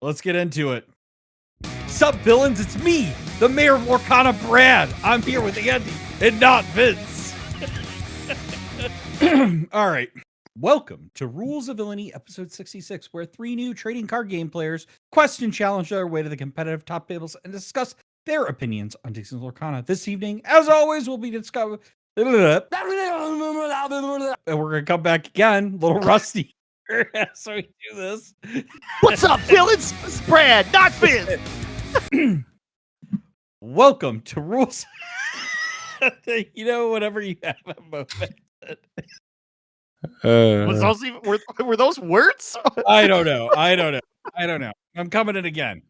Let's get into it. Sup, villains? It's me, the mayor of Lorcana, Brad. I'm here with Andy and not Vince. All right. Welcome to Rules of Villainy, episode 66, where three new trading card game players question challenge their way to the competitive top tables and discuss their opinions on Disney Lorcana. This evening, as always, we'll be discussing. And we're going to come back again, a little rusty. So we do this. What's up, villains? It's Brad, not Vince. Welcome to Rules. Whenever you have a moment. Was those even, were those words? I don't know. I'm coming in again.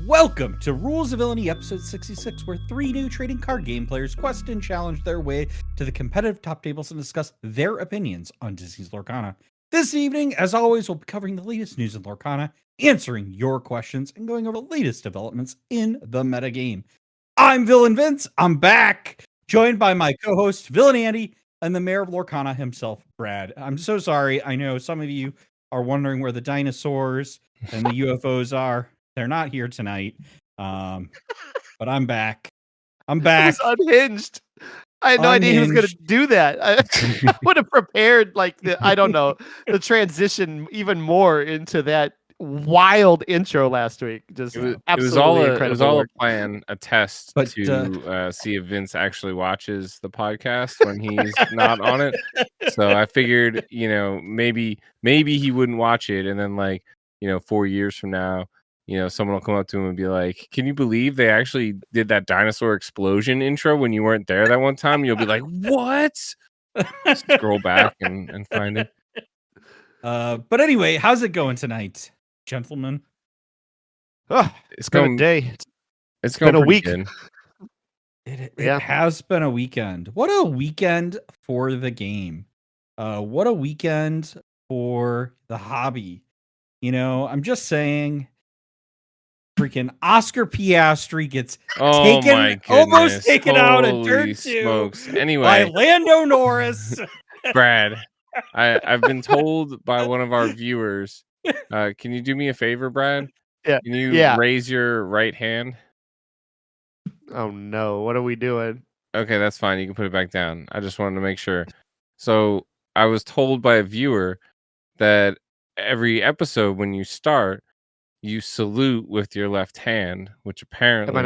Welcome to Rules of Villainy, episode 66, where three new trading card game players quest and challenge their way to the competitive top tables and discuss their opinions on Disney's Lorcana. This evening, as always, we'll be covering the latest news in Lorcana, answering your questions, and going over the latest developments in the metagame. I'm Villain Vince. I'm back, joined by my co-host, Villain Andy, and the mayor of Lorcana himself, Brad. I'm so sorry. I know some of you are wondering where the dinosaurs and the UFOs are. They're not here tonight, but I'm back. I'm back. It was unhinged. I had no idea he was going to do that. I would have prepared the transition even more into that wild intro last week. Just it was all a plan, a test to see if Vince actually watches the podcast when he's not on it. So I figured, maybe he wouldn't watch it, and then 4 years from now, someone will come up to him and be like, "Can you believe they actually did that dinosaur explosion intro when you weren't there that one time?" And you'll be like, "What?" Scroll back and find it. But anyway, how's it going tonight, gentlemen? It's going a day. It's going been a week. Good. It has been a weekend. What a weekend for the game. What a weekend for the hobby. I'm just saying. Freaking Oscar Piastri gets almost taken out in turn 2 anyway, by Lando Norris. Brad, I've been told by one of our viewers, can you do me a favor, Brad? Yeah. Can you raise your right hand? Oh no, what are we doing? Okay, that's fine. You can put it back down. I just wanted to make sure. So I was told by a viewer that every episode when you start, you salute with your left hand, which apparently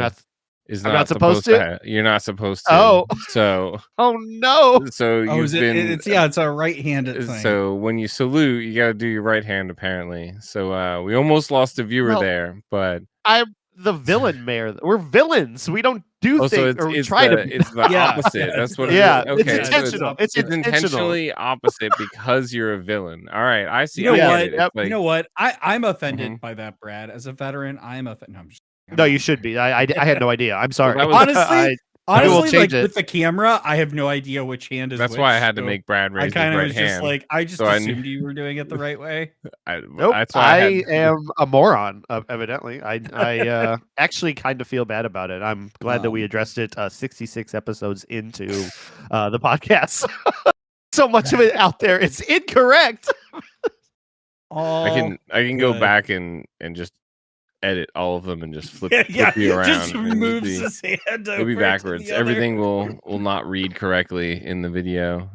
is not supposed to. You're not supposed to. Oh, so. Oh no. So it's a right-handed thing. So when you salute, you got to do your right hand apparently. So we almost lost a viewer there, but I'm the villain mayor. We're villains. We don't do things or try to. It's the opposite. That's what. Yeah. It is. Okay. It's intentional. So it's intentionally opposite because you're a villain. All right. I see. You know what? I'm offended by that, Brad. As a veteran, I'm offended. No, you should be. I had no idea. I'm sorry. Well, honestly, with the camera, I have no idea which hand is. That's why I had to make Brad raise his right hand. I just assumed you were doing it the right way. Nope. That's why I am a moron. Evidently, I actually kind of feel bad about it. I'm glad that we addressed it 66 episodes into the podcast. So much of it out there, it's incorrect. I can go back and just edit all of them and just flip you around. Just moves his hand over. It'll be backwards. Everything will not read correctly in the video.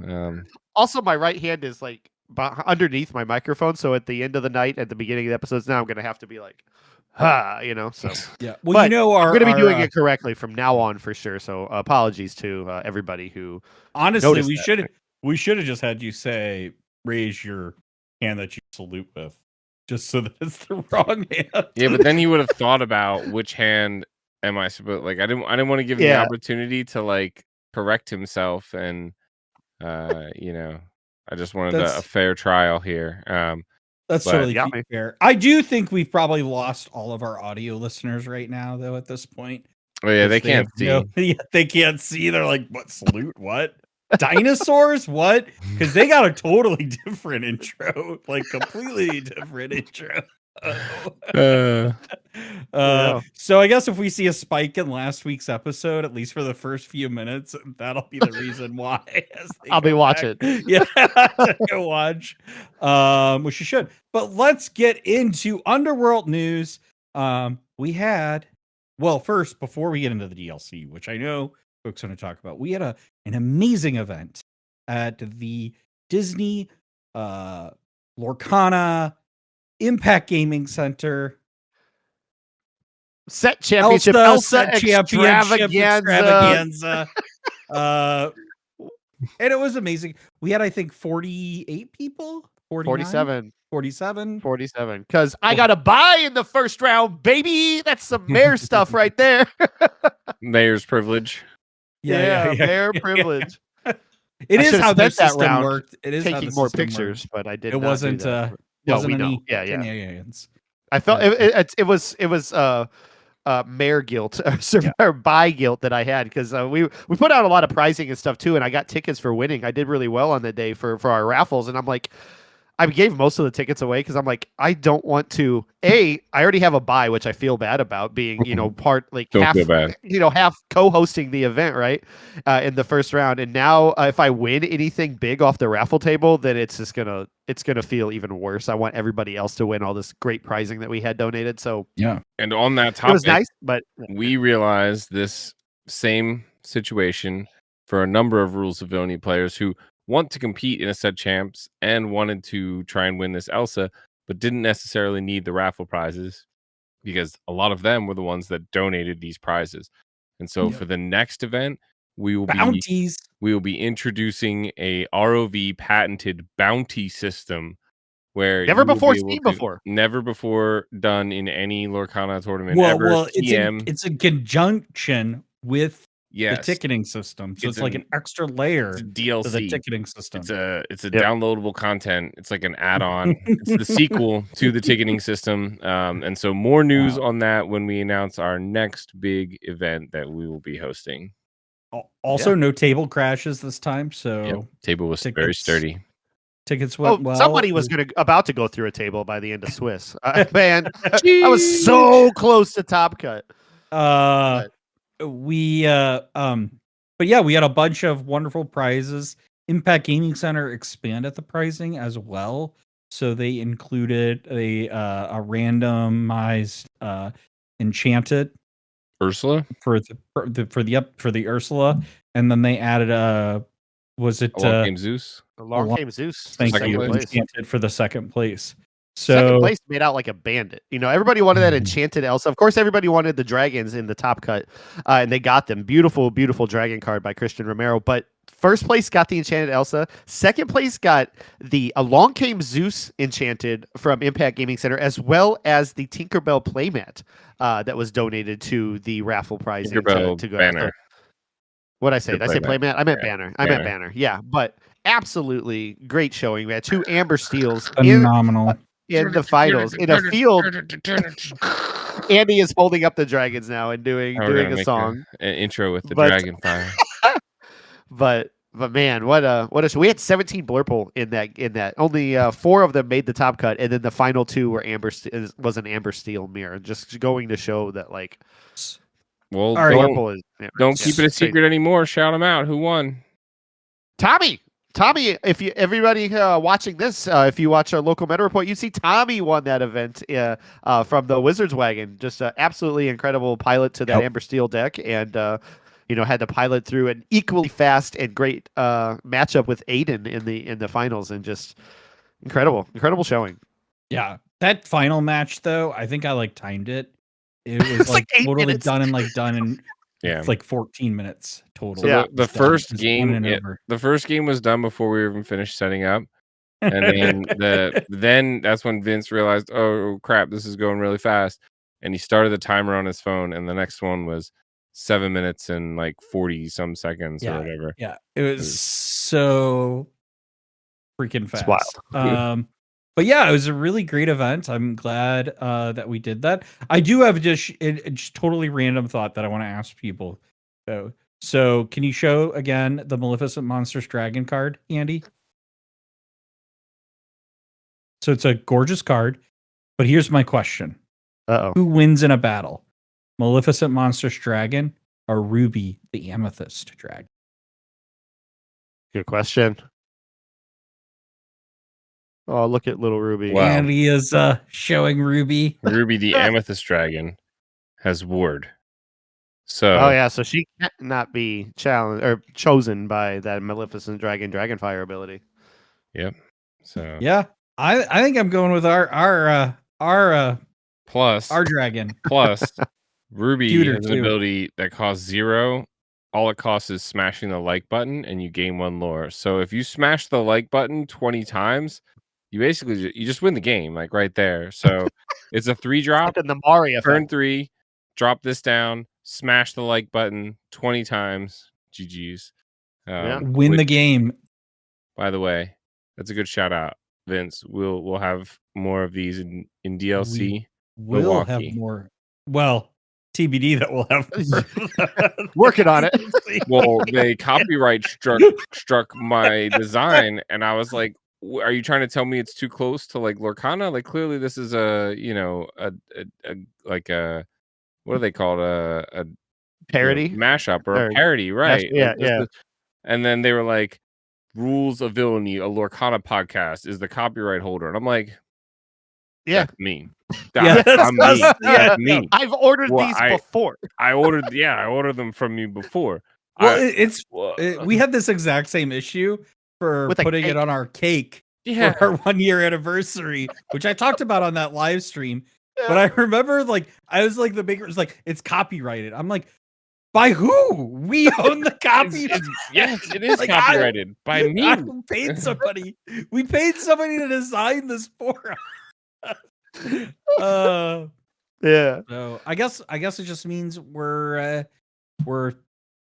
Also, my right hand is like underneath my microphone, so at the end of the night, at the beginning of the episodes, now I'm gonna have to be like, So yeah. Well, I'm gonna be doing it correctly from now on for sure. So apologies to everybody who. Honestly, we should have just had you say raise your hand that you salute with. Just so that it's the wrong hand. Yeah, but then he would have thought about which hand am I supposed. I didn't want to give him the opportunity to correct himself, and I just wanted a fair trial here. That's totally fair. I do think we've probably lost all of our audio listeners right now, though. At this point, oh yeah, they can't see. They can't see. They're like, "What salute? What?" Dinosaurs? What? Because they got a totally different intro, completely different intro. So I guess if we see a spike in last week's episode, at least for the first few minutes, that'll be the reason why. I'll be watching. Yeah, go watch. Which you should. But let's get into Underworld news. We had, well, first, before we get into the DLC, which I know folks want to talk about, we had an amazing event at the Disney Lorcana Impact Gaming Center. Set Championship, Elsa Extravaganza. And it was amazing. We had, I think, 48 people. 47. 47. Because I got a bye in the first round, baby. That's some mayor stuff right there. Mayor's privilege. Yeah, mayor privilege. It is how their system worked. It is taking more pictures, but I did. It wasn't. No, wasn't we know. Any Yeah. shenanigans. I felt it was mayor guilt or buy guilt that I had because we put out a lot of prizing and stuff too, and I got tickets for winning. I did really well on the day for our raffles, and I'm like, I gave most of the tickets away because I'm like, I don't want to. I already have a buy, which I feel bad about being, part like half co-hosting the event, right, in the first round. And now if I win anything big off the raffle table, then it's gonna feel even worse. I want everybody else to win all this great prizing that we had donated. So yeah. And on that topic, it was nice, but we realized this same situation for a number of Rules of Villainy players who want to compete in a Set Champs and wanted to try and win this Elsa, but didn't necessarily need the raffle prizes because a lot of them were the ones that donated these prizes. And so for the next event, we will be introducing a ROV patented bounty system where never before seen before. Never before done in any Lorcana tournament ever. Well, it's in conjunction with the ticketing system, so it's like an extra layer DLC to the ticketing system. It's a downloadable content. It's like an add-on. It's the sequel to the ticketing system. And so more news on that when we announce our next big event that we will be hosting. Also, no table crashes this time. So table was very sturdy. Tickets went well. Somebody was about to go through a table by the end of Swiss. Man, I was so close to top cut. We but yeah, we had a bunch of wonderful prizes. Impact Gaming Center expanded the pricing as well, so they included a randomized enchanted Ursula for the Ursula, and then they added a long game Zeus. The long game Zeus. Thank you. Enchanted for the second place. So second place made out like a bandit. Everybody wanted that enchanted Elsa. Of course, everybody wanted the dragons in the top cut, and they got them. Beautiful, beautiful dragon card by Christian Romero. But first place got the enchanted Elsa. Second place got the Along Came Zeus enchanted from Impact Gaming Center, as well as the Tinkerbell playmat that was donated to the raffle prize. Tinkerbell to go banner. What'd I say? Did I say playmat? I meant banner. I meant banner. Yeah, but absolutely great showing. We had 2 amber steals. Phenomenal. In the finals, in a field, Andy is holding up the dragons now and doing a song, an intro with the dragon fire. But man, what we had 17 Blurple in that. Only 4 of them made the top cut, and then the final 2 were was an amber steel mirror. Just going to show that, like, well, Blurple don't keep it a secret anymore. Shout them out. Who won? Tommy, if you everybody watching this, if you watch our local meta report, you see Tommy won that event from the Wizards wagon. Just an absolutely incredible pilot to that Amber Steel deck, and had to pilot through an equally fast and great matchup with Aiden in the finals, and just incredible showing. Yeah, that final match though, I think I timed it. It was like totally minutes. done in. Yeah, it's like 14 minutes total. So the first game, the first game was done before we even finished setting up, and then that's when Vince realized, oh crap, this is going really fast, and he started the timer on his phone, and the next one was 7 minutes and 40 some seconds or whatever. Yeah, it was so freaking fast. It's wild. But yeah, it was a really great event. I'm glad that we did that. I do have just totally random thought that I want to ask people. So can you show again the Maleficent Monstrous Dragon card, Andy? So it's a gorgeous card, But here's my question. Uh-oh. Who wins in a battle? Maleficent Monstrous Dragon or Ruby the Amethyst Dragon? Good question. Oh, look at little Ruby. Wow. And he is showing Ruby. Ruby the Amethyst Dragon has ward. So Oh yeah, so she cannot be challenged or chosen by that Maleficent Dragonfire ability. Yep. So Yeah. I think I'm going with our dragon. Plus Ruby Cuter has an too. ability that costs 0. All it costs is smashing the like button and you gain 1 lore. So if you smash the like button 20 times, you basically you just win the game, like right there. So it's a 3-drop. Like in the Mario Turn effect. 3, drop this down, smash the like button 20 times. GG's. Win the game. By the way, that's a good shout out, Vince. We'll have more of these in DLC. We'll have more. Well, TBD that we'll have more. Working on it. Well, they copyright struck my design, and I was like, "Are you trying to tell me it's too close to like Lorcana? Like clearly this is a like a what are they called a parody mashup or a parody, right? Yeah, like, and then they were like, "Rules of Villainy, a Lorcana podcast, is the copyright holder," and I'm like, "Yeah, that's me. I'm me. That's me. I've ordered these before. I ordered them from you before." Well, we had this exact same issue for putting it on our cake for our 1-year anniversary, which I talked about on that live stream. Yeah. But I remember, like, I was like, the baker was like, "It's copyrighted." I'm like, by who? We own the copy. Yes, it is like, copyrighted by me. I paid somebody. We paid somebody to design this for us. Yeah. So I guess it just means we're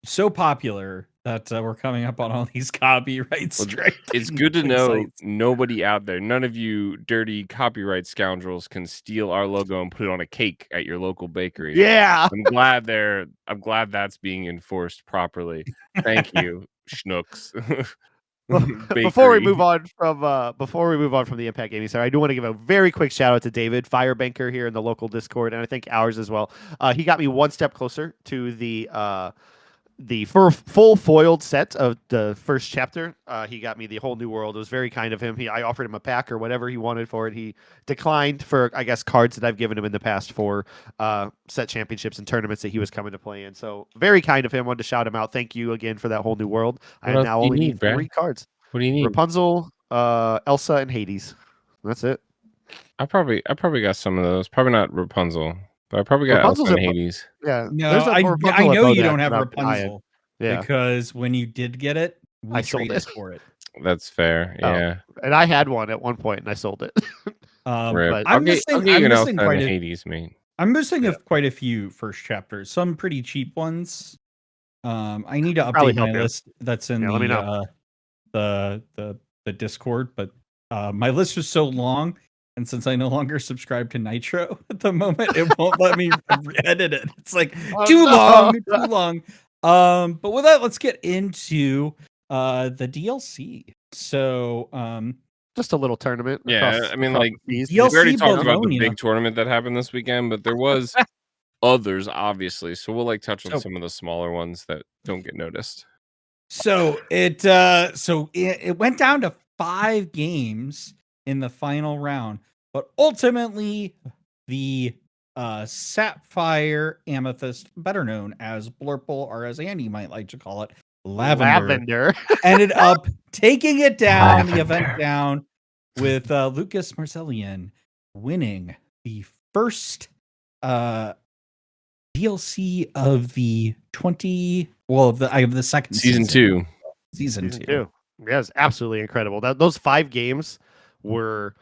so popular that we're coming up on all these copyright strikes. It's good to know nobody out there, none of you dirty copyright scoundrels can steal our logo and put it on a cake at your local bakery. Yeah. I'm glad that's being enforced properly. Thank you, schnooks. Before we move on from the Impact Gaming Center, I do want to give a very quick shout out to David, Firebanker here in the local Discord, and I think ours as well. He got me one step closer to the full foiled set of the first chapter. He got me the whole new world. It was very kind of him. I offered him a pack or whatever he wanted for it. He declined for, I guess, cards that I've given him in the past for set championships and tournaments that he was coming to play in. So very kind of him. Wanted to shout him out. Thank you again for that whole new world. I now only need 3 cards. What do you need? Rapunzel, Elsa, and Hades. That's it. I probably got some of those. Probably not Rapunzel. But I probably got Elsa and Hades. Yeah. No, I know you don't have Rapunzel. Yeah. Because when you did get it, I sold it for it. That's fair. Yeah. And I had one at one point and I sold it. But I'm missing quite a Hades, mate. I'm missing quite a few first chapters. Some pretty cheap ones. I need to update my list that's in the Discord, but my list was so long. And since I no longer subscribe to Nitro at the moment, it won't let me edit it. It's like too long. But with that, let's get into the DLC. So just a little tournament. Yeah, I mean, like we already talked about the big tournament that happened this weekend, but there was others, obviously. So we'll touch on some of the smaller ones that don't get noticed. So it went down to 5 games in the final round, but ultimately the Sapphire Amethyst, better known as Blurple, or as Andy might like to call it, Lavender, ended up taking it down, the event down, with Lucas Marcellian winning the first DLC of the the second season 2. Season 2. Yeah, it's absolutely incredible. Those 5 games were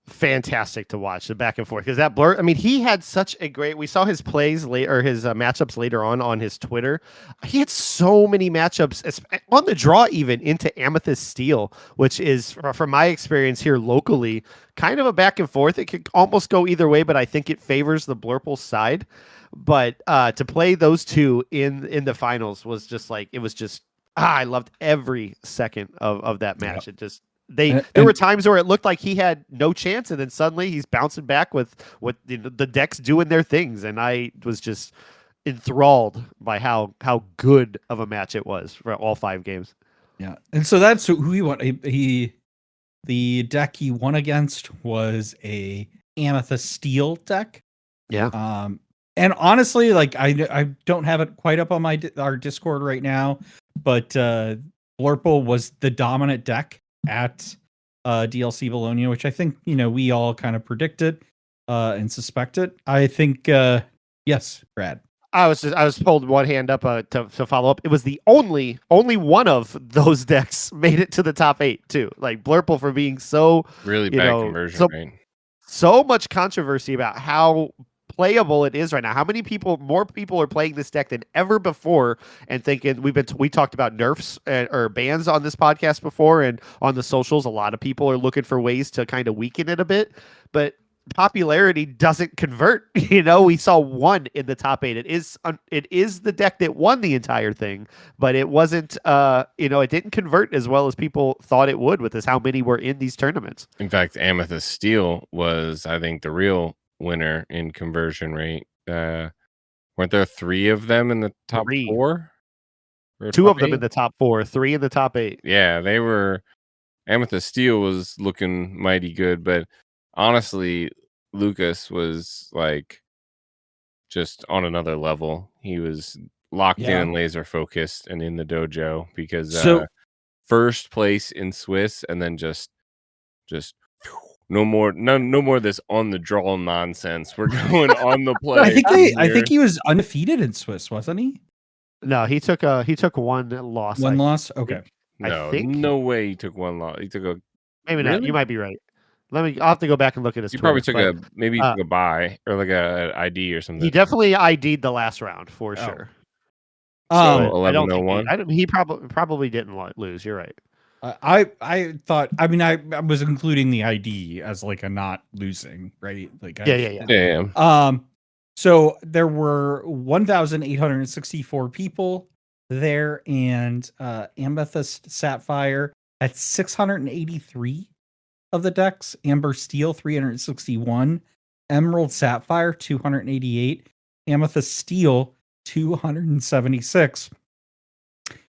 fantastic to watch, the back and forth, because that Blur, I mean, he had such a great, we saw his plays later, his matchups later on his Twitter. He had so many matchups on the draw, even into Amethyst Steel, which is, from my experience here locally, kind of a back and forth. It could almost go either way, but I think it favors the Blurple side. But to play those two in the finals was just like, it was just, I loved every second of that match. Yep. There were times where it looked like he had no chance, and then suddenly he's bouncing back with what the decks doing their things, and I was just enthralled by how good of a match it was for all 5 games. Yeah, and so that's who he won. The deck he won against was a Amethyst Steel deck. Yeah. And honestly, like I don't have it quite up on our Discord right now, but Blurple was the dominant deck at DLC Bologna, which I think we all kind of predicted and suspected. I think yes, Brad. I was pulled one hand up to follow up. It was the only one of those decks made it to the top 8 too. Like Blurple for being so really bad conversion rate. So much controversy about how playable it is right now. How many more people are playing this deck than ever before and thinking we talked about nerfs or bans on this podcast before, and on the socials a lot of people are looking for ways to kind of weaken it a bit, but popularity doesn't convert. We saw 1 in the top 8. It is the deck that won the entire thing, but it wasn't it didn't convert as well as people thought it would with how many were in these tournaments. In fact, Amethyst Steel was, I think, the real winner in conversion rate. Weren't there 3 of them in the top 4? 2 of them in the top 4, 3 in the top 8. Yeah, they were. Amethyst Steel was looking mighty good, but honestly, Lucas was like just on another level. He was locked in and laser focused and in the dojo because first place in Swiss, and then just no more of this on the draw nonsense. We're going on the play. I think he was undefeated in Swiss, wasn't he? No, he took 1 loss. One loss? Okay. No way he took 1 loss. He took a maybe not. You might be right. I'll have to go back and look at his Twitter. Probably took a buy or like a ID or something. He definitely ID'd the last round for sure. So 11-1. He probably didn't lose. You're right. I thought. I mean, I was including the ID as like a not losing, right? Like yeah. So there were 1,864 people there, and Amethyst Sapphire at 683 of the decks, Amber Steel 361, Emerald Sapphire 288, Amethyst Steel 276.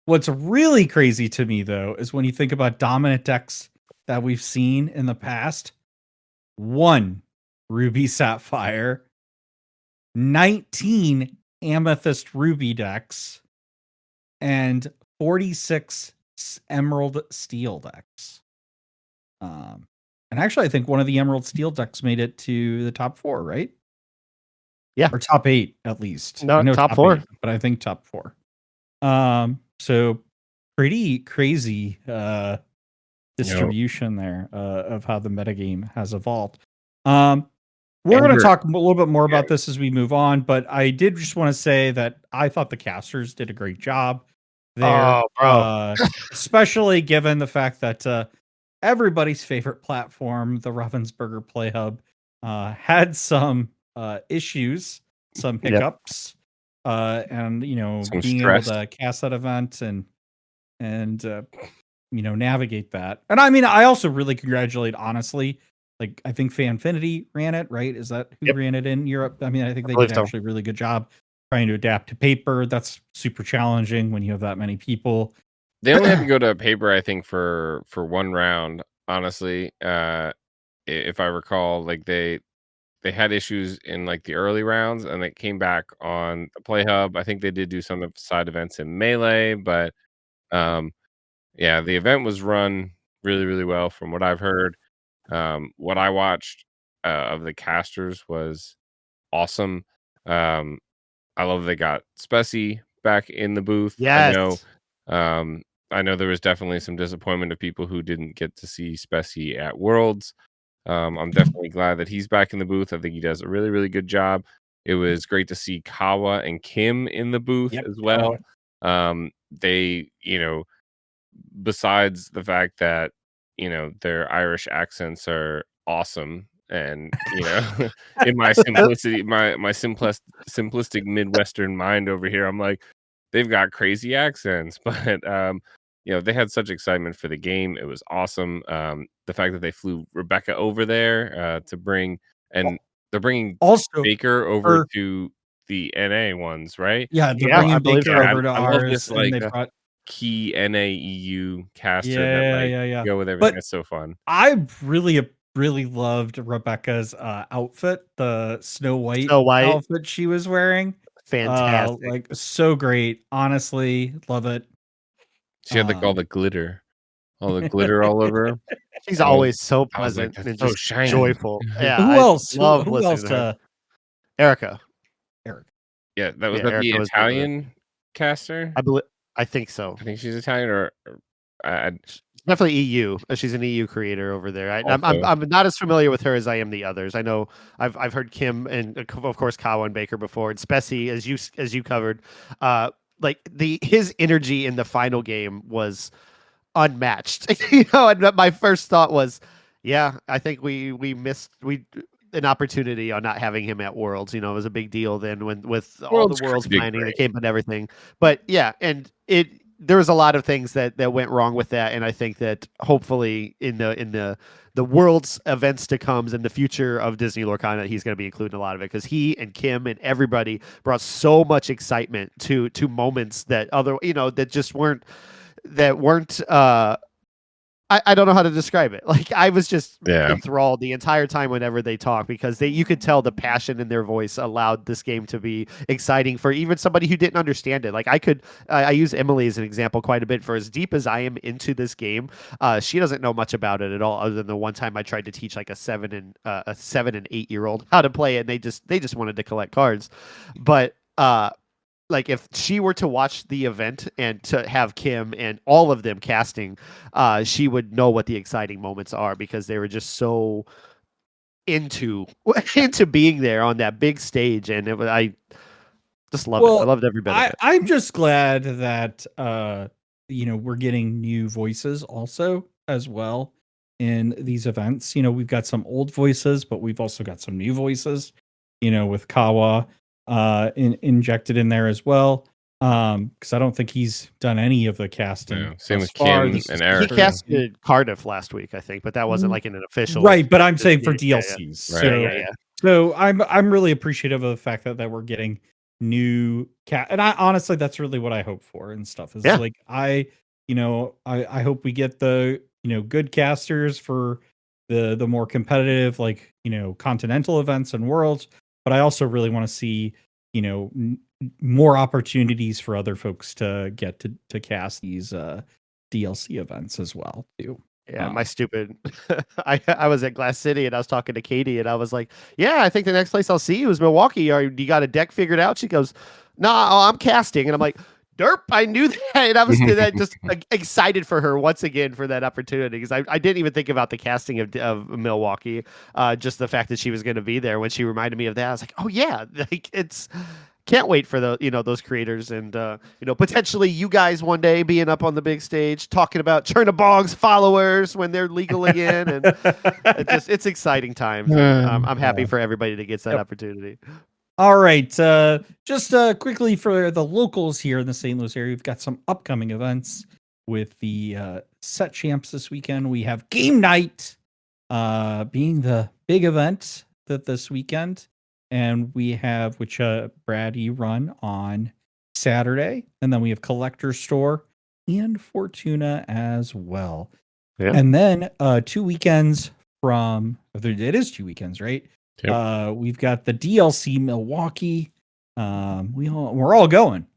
What's really crazy to me, though, is when you think about dominant decks that we've seen in the past. 1 Ruby Sapphire, 19 Amethyst Ruby decks, and 46 Emerald Steel decks. And actually, I think one of the Emerald Steel decks made it to the top 4, right? Yeah, or top 8 at least. No, I know top 4, 8, but I think top 4. So pretty crazy distribution there of how the metagame has evolved. We're going to talk a little bit more about this as we move on, but I did just want to say that I thought the casters did a great job there, especially given the fact that everybody's favorite platform, the Ravensburger Play Hub, had some issues, some hiccups, and some being stress. able to cast that event and navigate that. And I mean, I also really congratulate, honestly, like I think Fanfinity ran it, right? Is that who ran it in Europe? I mean, I think they did actually a really good job trying to adapt to paper. That's super challenging when you have that many people. They only had to go to paper, I think, for 1 round, honestly. If I recall, like they had issues in like the early rounds, and it came back on the Play Hub. I think they did do some side events in Melee, but the event was run really, really well from what I've heard. What I watched of the casters was awesome. I love they got Specie back in the booth. Yes. I know there was definitely some disappointment of people who didn't get to see Specie at Worlds. I'm definitely glad that he's back in the booth. I think he does a really, really good job. It was great to see Kawa and Kim in the booth as well. They, besides the fact that, their Irish accents are awesome. And, in my simplicity, my simplistic Midwestern mind over here, I'm like, they've got crazy accents, but they had such excitement for the game. It was awesome. The fact that they flew Rebecca over there to bring, and they're bringing also Baker over to the NA ones, right? Yeah, they're bringing Baker over to I ours. love this, and they brought key NAEU caster that go with everything. But it's so fun. I really loved Rebecca's outfit, the Snow White outfit she was wearing. Fantastic. So great. Honestly, love it. She had all the glitter all over her. She's always so pleasant and just shiny. Joyful. Yeah. Who else? Love who listening else? to her. Erica. Yeah, that was the Italian caster. I think so. I think she's Italian, or definitely EU. She's an EU creator over there. I'm not as familiar with her as I am the others. I know I've heard Kim and of course Kawa and Baker before, and Spessy as you covered. His energy in the final game was unmatched. And my first thought was, yeah, I think we missed an opportunity on not having him at Worlds. It was a big deal then with all the Worlds planning, the camp and everything. But yeah, and there was a lot of things that went wrong with that, and I think that hopefully in the Worlds events to come in the future of Disney Lorcana, he's going to be including a lot of it, because he and Kim and everybody brought so much excitement to moments that that just weren't I don't know how to describe it. I was just enthralled the entire time whenever they talk, because you could tell the passion in their voice allowed this game to be exciting for even somebody who didn't understand it. I use Emily as an example quite a bit. For as deep as I am into this game, she doesn't know much about it at all, other than the one time I tried to teach a 7 and 8-year-old how to play it, and they just wanted to collect cards. But if she were to watch the event and to have Kim and all of them casting, she would know what the exciting moments are, because they were just so into being there on that big stage. And I just loved it. I loved every bit of it. I'm just glad that we're getting new voices also as well in these events. We've got some old voices, but we've also got some new voices, with Kawa injected in there as well, because I don't think he's done any of the casting. Same with Kim and Eric. He casted Cardiff last week, I think, but that wasn't in an official, right? But I'm saying for DLCs. Yeah. So I'm really appreciative of the fact that we're getting new and I honestly, that's really what I hope for and stuff. Is I hope we get the good casters for the more competitive continental events and Worlds. But I also really want to see, more opportunities for other folks to get to cast these DLC events as well, too. Yeah, my stupid. I was at Glass City and I was talking to Katie and I was like, "Yeah, I think the next place I'll see you is Milwaukee. Or you got a deck figured out?" She goes, "Nah, I'm casting," and I'm like, derp, I knew that. And I was just excited for her once again for that opportunity, because I didn't even think about the casting of Milwaukee. Just the fact that she was going to be there. When she reminded me of that, I was like, oh yeah, it's can't wait for those creators and potentially you guys one day being up on the big stage talking about Chernobog's followers when they're legal again, and it's exciting times. I'm happy for everybody that gets that opportunity. All right. Just quickly for the locals here in the St. Louis area, we've got some upcoming events with the Set Champs this weekend. We have Game Night being the big event this weekend. And we have, which Brad, you run on Saturday. And then we have Collector Store and Fortuna as well. Yeah. And then 2 weekends it is 2 weekends, right? Yep. We've got the DLC Milwaukee. We're all going.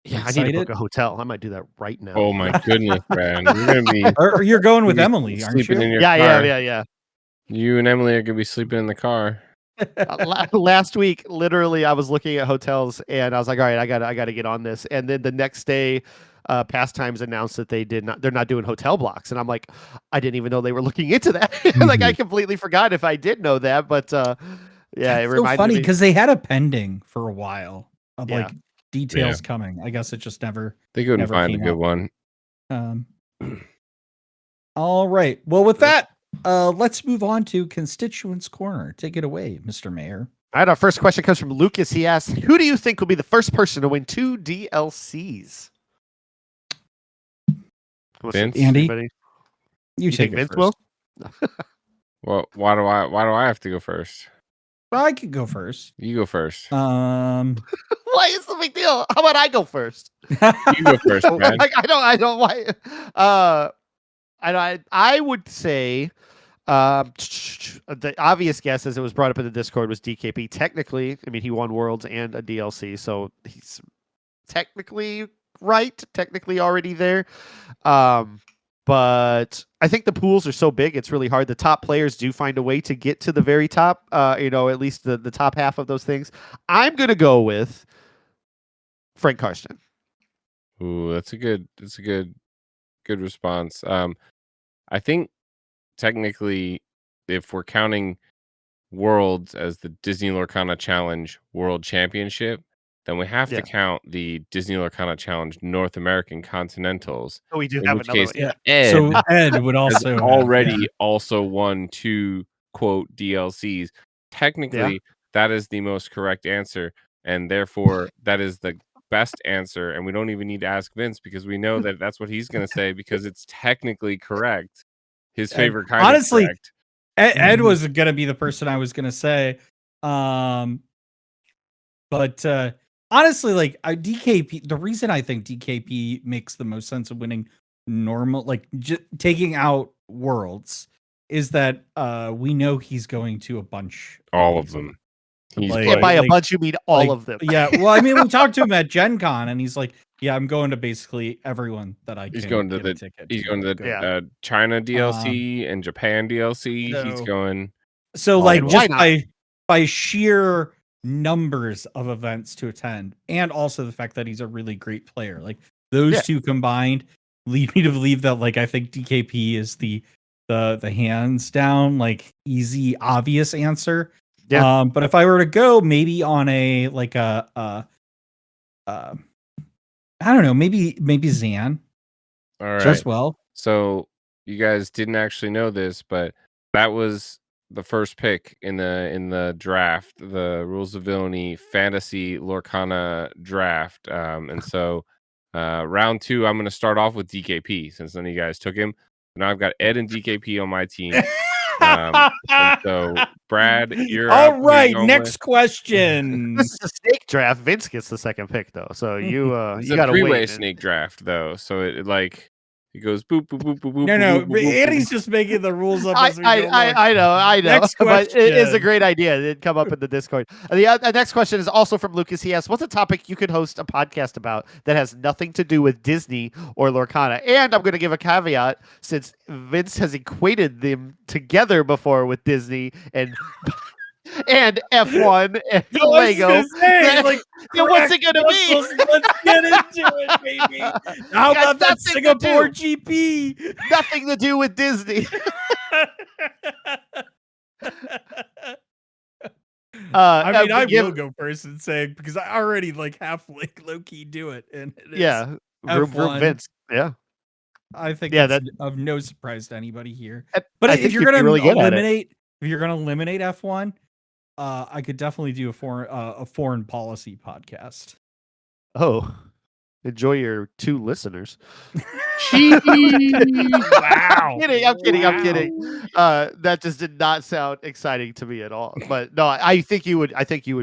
Yeah, excited. I need to book a hotel. I might do that right now. Oh my goodness, man! You're gonna be. Or you're going with Emily, aren't you? In your car. Yeah. You and Emily are gonna be sleeping in the car. Last week, literally, I was looking at hotels and I was like, "All right, I got to get on this." And then the next day, Pastimes announced that they're not doing hotel blocks, and I'm like, I didn't even know they were looking into that. I completely forgot if I did know that, but yeah, it reminded me. So funny because they had a pending for a while of details coming. I guess it just never. They couldn't find a good one. All right. Well, with that, let's move on to Constituents Corner. Take it away, Mr. Mayor. All right. Our first question comes from Lucas. He asks, "Who do you think will be the first person to win 2 DLCs?" Vince? Andy, Anybody? you take it Vince first. will? Well, why do I have to go first? Well, I could go first. You go first. Why is the big deal? How about I go first? You go first, man. I don't. Why? I would say, the obvious guess, as it was brought up in the Discord, was DKP. Technically, I mean, he won Worlds and a DLC, so he's technically right. Technically already there. But I think the pools are so big, it's really hard. The top players do find a way to get to the very top, at least the top half of those things. I'm going to go with Frank Karsten. Ooh, that's a good response. I think technically, if we're counting Worlds as the Disney Lorcana Challenge World Championship, then we have to count the Disney Lorcana Challenge North American Continentals. Oh, we do have another one. Yeah. Ed So Ed would also already also won 2 quote DLCs. Technically, that is the most correct answer, and therefore that is the best answer. And we don't even need to ask Vince because we know that that's what he's going to say because it's technically correct. His favorite kind honestly, of correct. Ed was going to be the person I was going to say. But honestly, like DKP, the reason I think DKP makes the most sense of winning normal, like taking out Worlds, is that we know he's going to a bunch. All of them. By a bunch, you mean all of them. Yeah. Well, I mean, we talked to him at Gen Con, and he's like, "Yeah, I'm going to basically everyone that I can." He's going to the ticket. He's going to the China DLC and Japan DLC. He's going. So, like, just by sheer numbers of events to attend, and also the fact that he's a really great player, like those two combined lead me to believe that, like, I think DKP is the hands down, like, easy, obvious answer. Yeah. But if I were to go maybe on a like I don't know, maybe Zan. All right. Just well. So you guys didn't actually know this, but that was the first pick in the draft, the Rules of Villainy Fantasy Lorcana draft. And so round 2, I'm going to start off with DKP since none of you guys took him. Now I've got Ed and DKP on my team. And so Brad, you're all right. Next question. This is a snake draft. Vince gets the second pick though, so you got a 3-way snake draft though. So it like it goes boop boop boop boop boop. No, boop, boop, Andy's just making the rules up. As we I know. Next but it is a great idea. It did come up in the Discord. The next question is also from Lucas. He asks, "What's a topic you could host a podcast about that has nothing to do with Disney or Lorcana?" And I'm going to give a caveat since Vince has equated them together before with Disney and F1 and Lego. What's it gonna be? Let's get into it, baby. How about that Singapore GP? Nothing to do with Disney. I mean, I will go first and say because I already like half like low key do it, and Vroom Vince. Yeah, I think that's of no surprise to anybody here. But if you're gonna eliminate F1. I could definitely do a foreign policy podcast. Oh, enjoy your 2 listeners. Wow. I'm kidding. That just did not sound exciting to me at all. But no, I think you would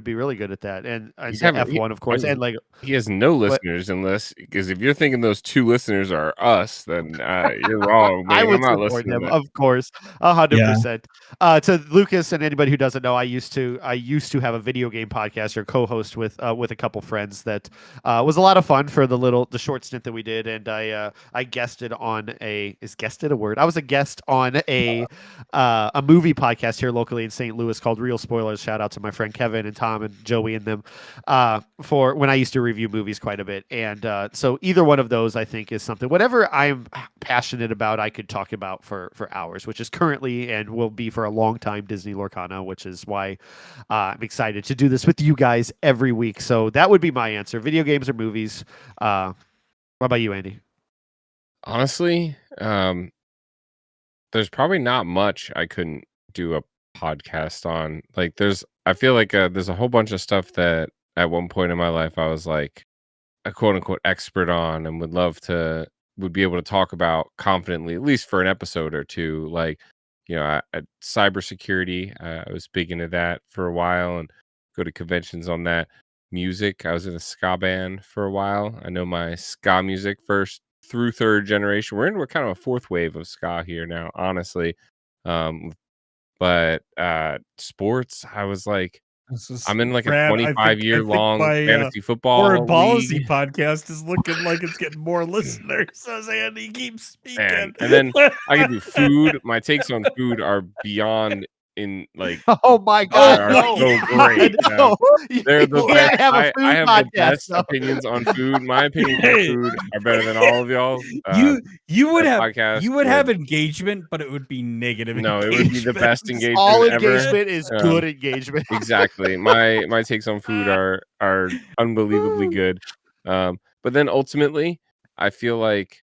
be really good at that. And F1, of course, and like he has no listeners unless because if you're thinking those 2 listeners are us, then you're wrong. I would support them, of course, 100%. To Lucas and anybody who doesn't know, I used to have a video game podcast or co-host with a couple friends that was a lot of fun for the short stint that we did, and I guested on is guested a word? I was a guest on a movie podcast here locally in St. Louis called Real Spoilers. Shout out to my friend Kevin and Tom and Joey and them for when I used to review movies quite a bit. And so either one of those I think is something, whatever I'm passionate about, I could talk about for hours, which is currently and will be for a long time Disney Lorcana, which is why I'm excited to do this with you guys every week. So that would be my answer. Video games or movies. What about you, Andy? Honestly, there's probably not much I couldn't do a podcast on. Like I feel like there's a whole bunch of stuff that at one point in my life I was like a quote unquote expert on and would love to would be able to talk about confidently, at least for an episode or two. Like, cybersecurity, I was big into that for a while and go to conventions on that. Music, I was in a ska band for a while. I know my ska music first through third generation. We're kind of a fourth wave of ska here now, honestly. But sports, I was like, I'm in like a 25-year-long fantasy football policy league. podcast is looking like it's getting more listeners as Andy keeps speaking. And then I can do food. My takes on food are beyond oh my god, are so great. They're the best. I have the best opinions on food. My opinions on food are better than all of y'all. You would have engagement, but it would be negative. No, it would be the best engagement. All ever. Engagement is good engagement. Exactly. My takes on food are unbelievably good. But then ultimately, I feel like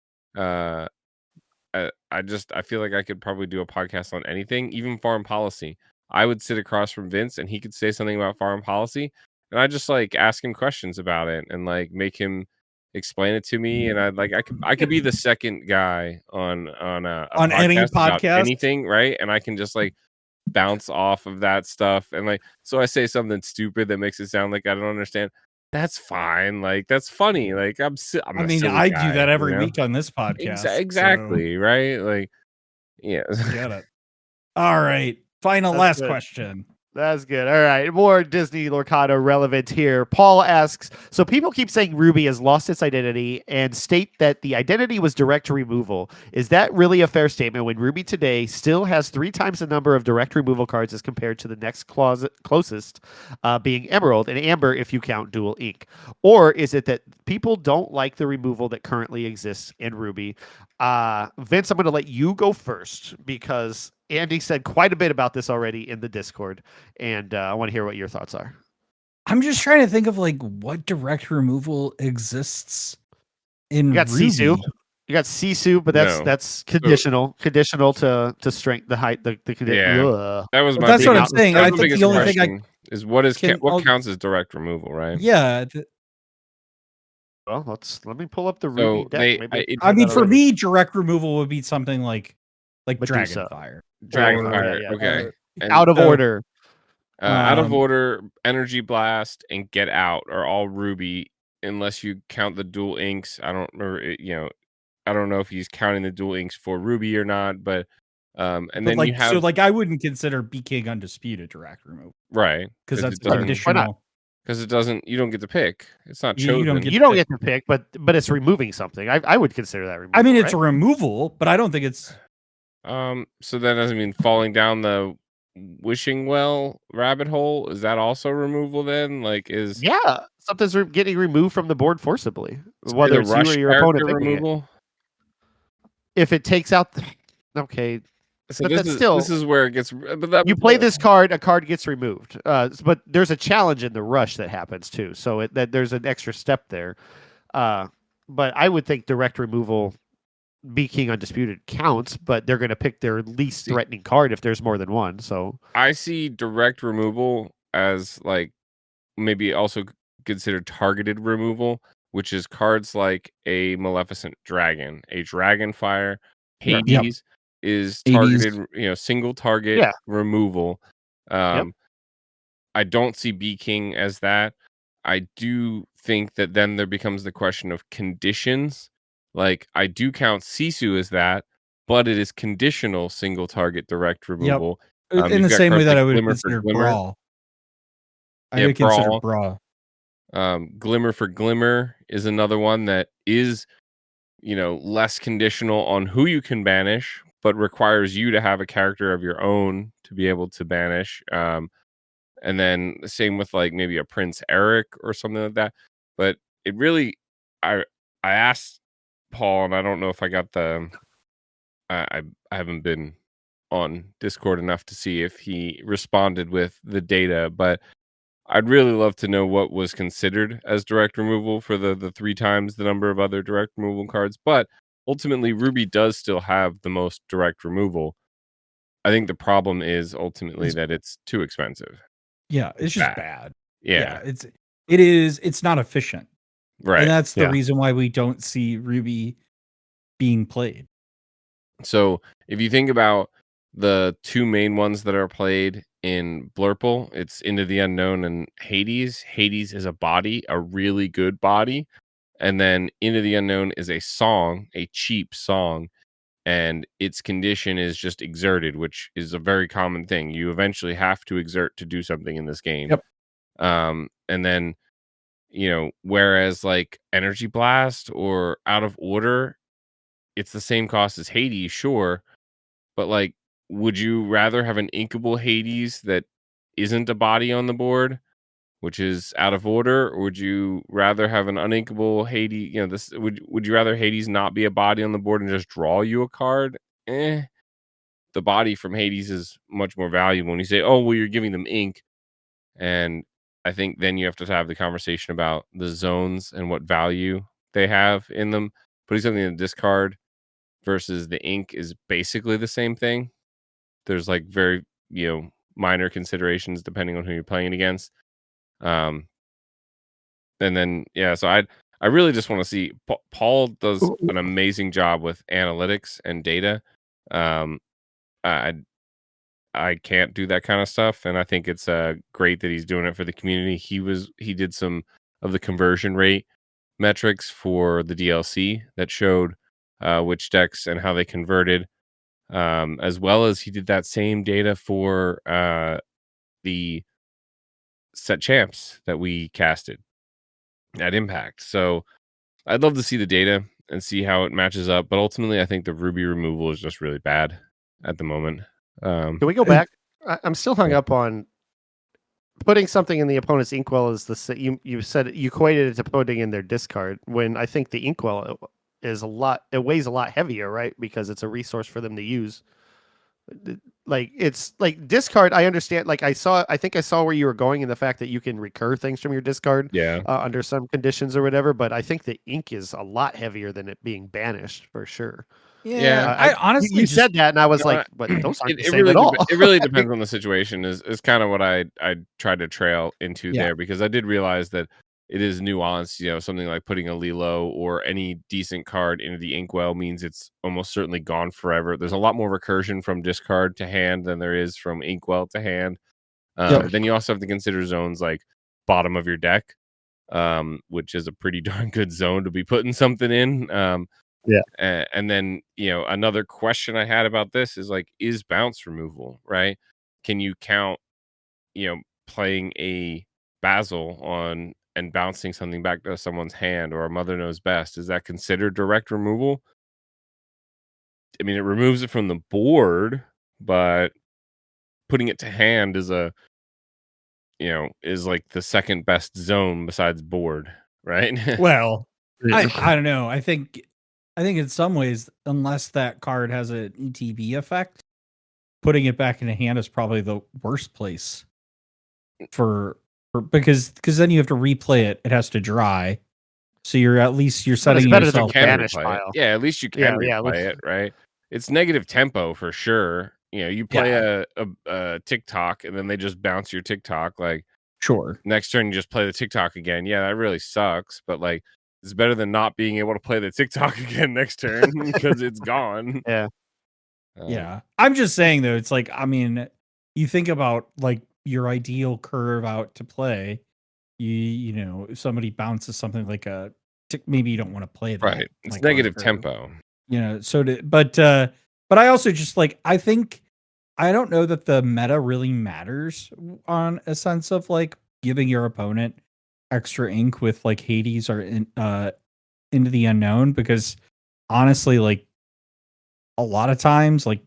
I feel like I could probably do a podcast on anything, even foreign policy. I would sit across from Vince and he could say something about foreign policy, and I just like ask him questions about it and like make him explain it to me. And I could be the second guy on any podcast about anything, right? And I can just like bounce off of that stuff. And like, so I say something stupid that makes it sound like I don't understand. That's fine. Like, that's funny. Like, I mean, I do that every week on this podcast. Exactly. So. Right. Like, yeah. Get it. All right. Last question. That's good. All right. More Disney Lorcana relevant here. Paul asks, so people keep saying Ruby has lost its identity and state that the identity was direct removal. Is that really a fair statement when Ruby today still has 3 times the number of direct removal cards as compared to the next closest, being Emerald and Amber if you count dual ink? Or is it that people don't like the removal that currently exists in Ruby? Vince, I'm going to let you go first because Andy said quite a bit about this already in the Discord, and I want to hear what your thoughts are. I'm just trying to think of like what direct removal exists in Ruby. Sisu. You got Sisu, but that's conditional. Conditional to strength, the height, the condition. Yeah. That was my. That's what I'm saying. I think the only thing is what counts as direct removal, right? Yeah. Well, let me pull up the Ruby deck. For me, direct removal would be something like Dragonfire. Dragonfire, okay. Out of order. Out of order, Energy Blast, and Get Out are all Ruby, unless you count the dual inks. I don't remember. I don't know if he's counting the dual inks for Ruby or not, but then you have. So, I wouldn't consider Be King Undisputed direct removal, right? Because that's additional. Because you don't get to pick. It's not chosen. You don't get to pick, but it's removing something. I would consider that removal. I mean, it's a removal, but I don't think it's. So that doesn't mean falling down the wishing well rabbit hole. Is that also removal then? Something's getting removed from the board forcibly, whether it's you or your opponent removal. If it takes out, okay. So but this is where it gets. But you play this card, a card gets removed. But there's a challenge in the rush that happens too. So there's an extra step there. But I would think direct removal. Be King Undisputed counts, but they're going to pick their least threatening card if there's more than one. So I see direct removal as maybe also considered targeted removal, which is cards like a Maleficent Dragon, a Dragonfire, Hades is targeted, single target removal. I don't see Be King as that. I do think that then there becomes the question of conditions. I do count Sisu as that, but it is conditional single target direct removal. In the same way that I would consider Brawl. I would consider Brawl. Glimmer for Glimmer is another one that is, less conditional on who you can banish, but requires you to have a character of your own to be able to banish. And then the same with maybe a Prince Eric or something like that. But it really, I asked Paul, and I don't know if I got I haven't been on Discord enough to see if he responded with the data, but I'd really love to know what was considered as direct removal for the 3 times the number of other direct removal cards. But ultimately, Ruby does still have the most direct removal. I think the problem is ultimately that it's too expensive. Yeah, it's just bad. Yeah, it's not efficient. Right. And that's the reason why we don't see Ruby being played. So if you think about the two main ones that are played in Blurple, it's Into the Unknown and Hades. Hades is a body, a really good body. And then Into the Unknown is a song, a cheap song. And its condition is just exerted, which is a very common thing. You eventually have to exert to do something in this game. Yep. And then, whereas like Energy Blast or Out of Order, it's the same cost as Hades, sure. But like, would you rather have an inkable Hades that isn't a body on the board, which is Out of Order, or would you rather have an uninkable Hades? This would you rather Hades not be a body on the board and just draw you a card? The body from Hades is much more valuable. When you say, "Oh, well, you're giving them ink," and I think then you have to have the conversation about the zones and what value they have in them. Putting something in the discard versus the ink is basically the same thing. There's like very minor considerations depending on who you're playing against. And then so I really just want to see Paul does an amazing job with analytics and data. I can't do that kind of stuff, and I think it's great that he's doing it for the community. He did some of the conversion rate metrics for the DLC that showed which decks and how they converted, as well as he did that same data for the Set Champs that we casted at Impact. So I'd love to see the data and see how it matches up, but ultimately I think the Ruby removal is just really bad at the moment. Can we go back? I'm still hung up on putting something in the opponent's inkwell. You said you equated it to putting in their discard, when I think the inkwell is it weighs a lot heavier, right? Because it's a resource for them to use. Like it's like discard. I understand. Like I think I saw where you were going in the fact that you can recur things from your discard, under some conditions or whatever. But I think the ink is a lot heavier than it being banished for sure. Yeah, I honestly you said that, and I was like, "But those aren't the same really at all." It really depends on the situation. Is kind of what I tried to trail into there, because I did realize that it is nuanced. Something like putting a Lilo or any decent card into the inkwell means it's almost certainly gone forever. There's a lot more recursion from discard to hand than there is from inkwell to hand. Then you also have to consider zones like bottom of your deck, which is a pretty darn good zone to be putting something in. And then, another question I had about this is like, is bounce removal, right? Can you count, playing a Basil on and bouncing something back to someone's hand, or a Mother Knows Best? Is that considered direct removal? I mean, it removes it from the board, but putting it to hand is is like the second best zone besides board, right? Well, I don't know. I think in some ways, unless that card has an ETB effect, putting it back in the hand is probably the worst place for because then you have to replay it. It has to dry, so you're setting yourself banish pile. Yeah, at least you can replay it, right? It's negative tempo for sure. You play a TikTok and then they just bounce your TikTok. Like, sure, next turn you just play the TikTok again. Yeah, that really sucks, but like, it's better than not being able to play the TikTok again next turn because it's gone. Yeah. I'm just saying though, it's like, I mean, you think about like your ideal curve out to play. If somebody bounces something like maybe you don't want to play that. Right. It's like negative tempo. But I also just like, I think, I don't know that the meta really matters on a sense of like giving your opponent extra ink with like Hades or Into the Unknown, because honestly, like a lot of times, like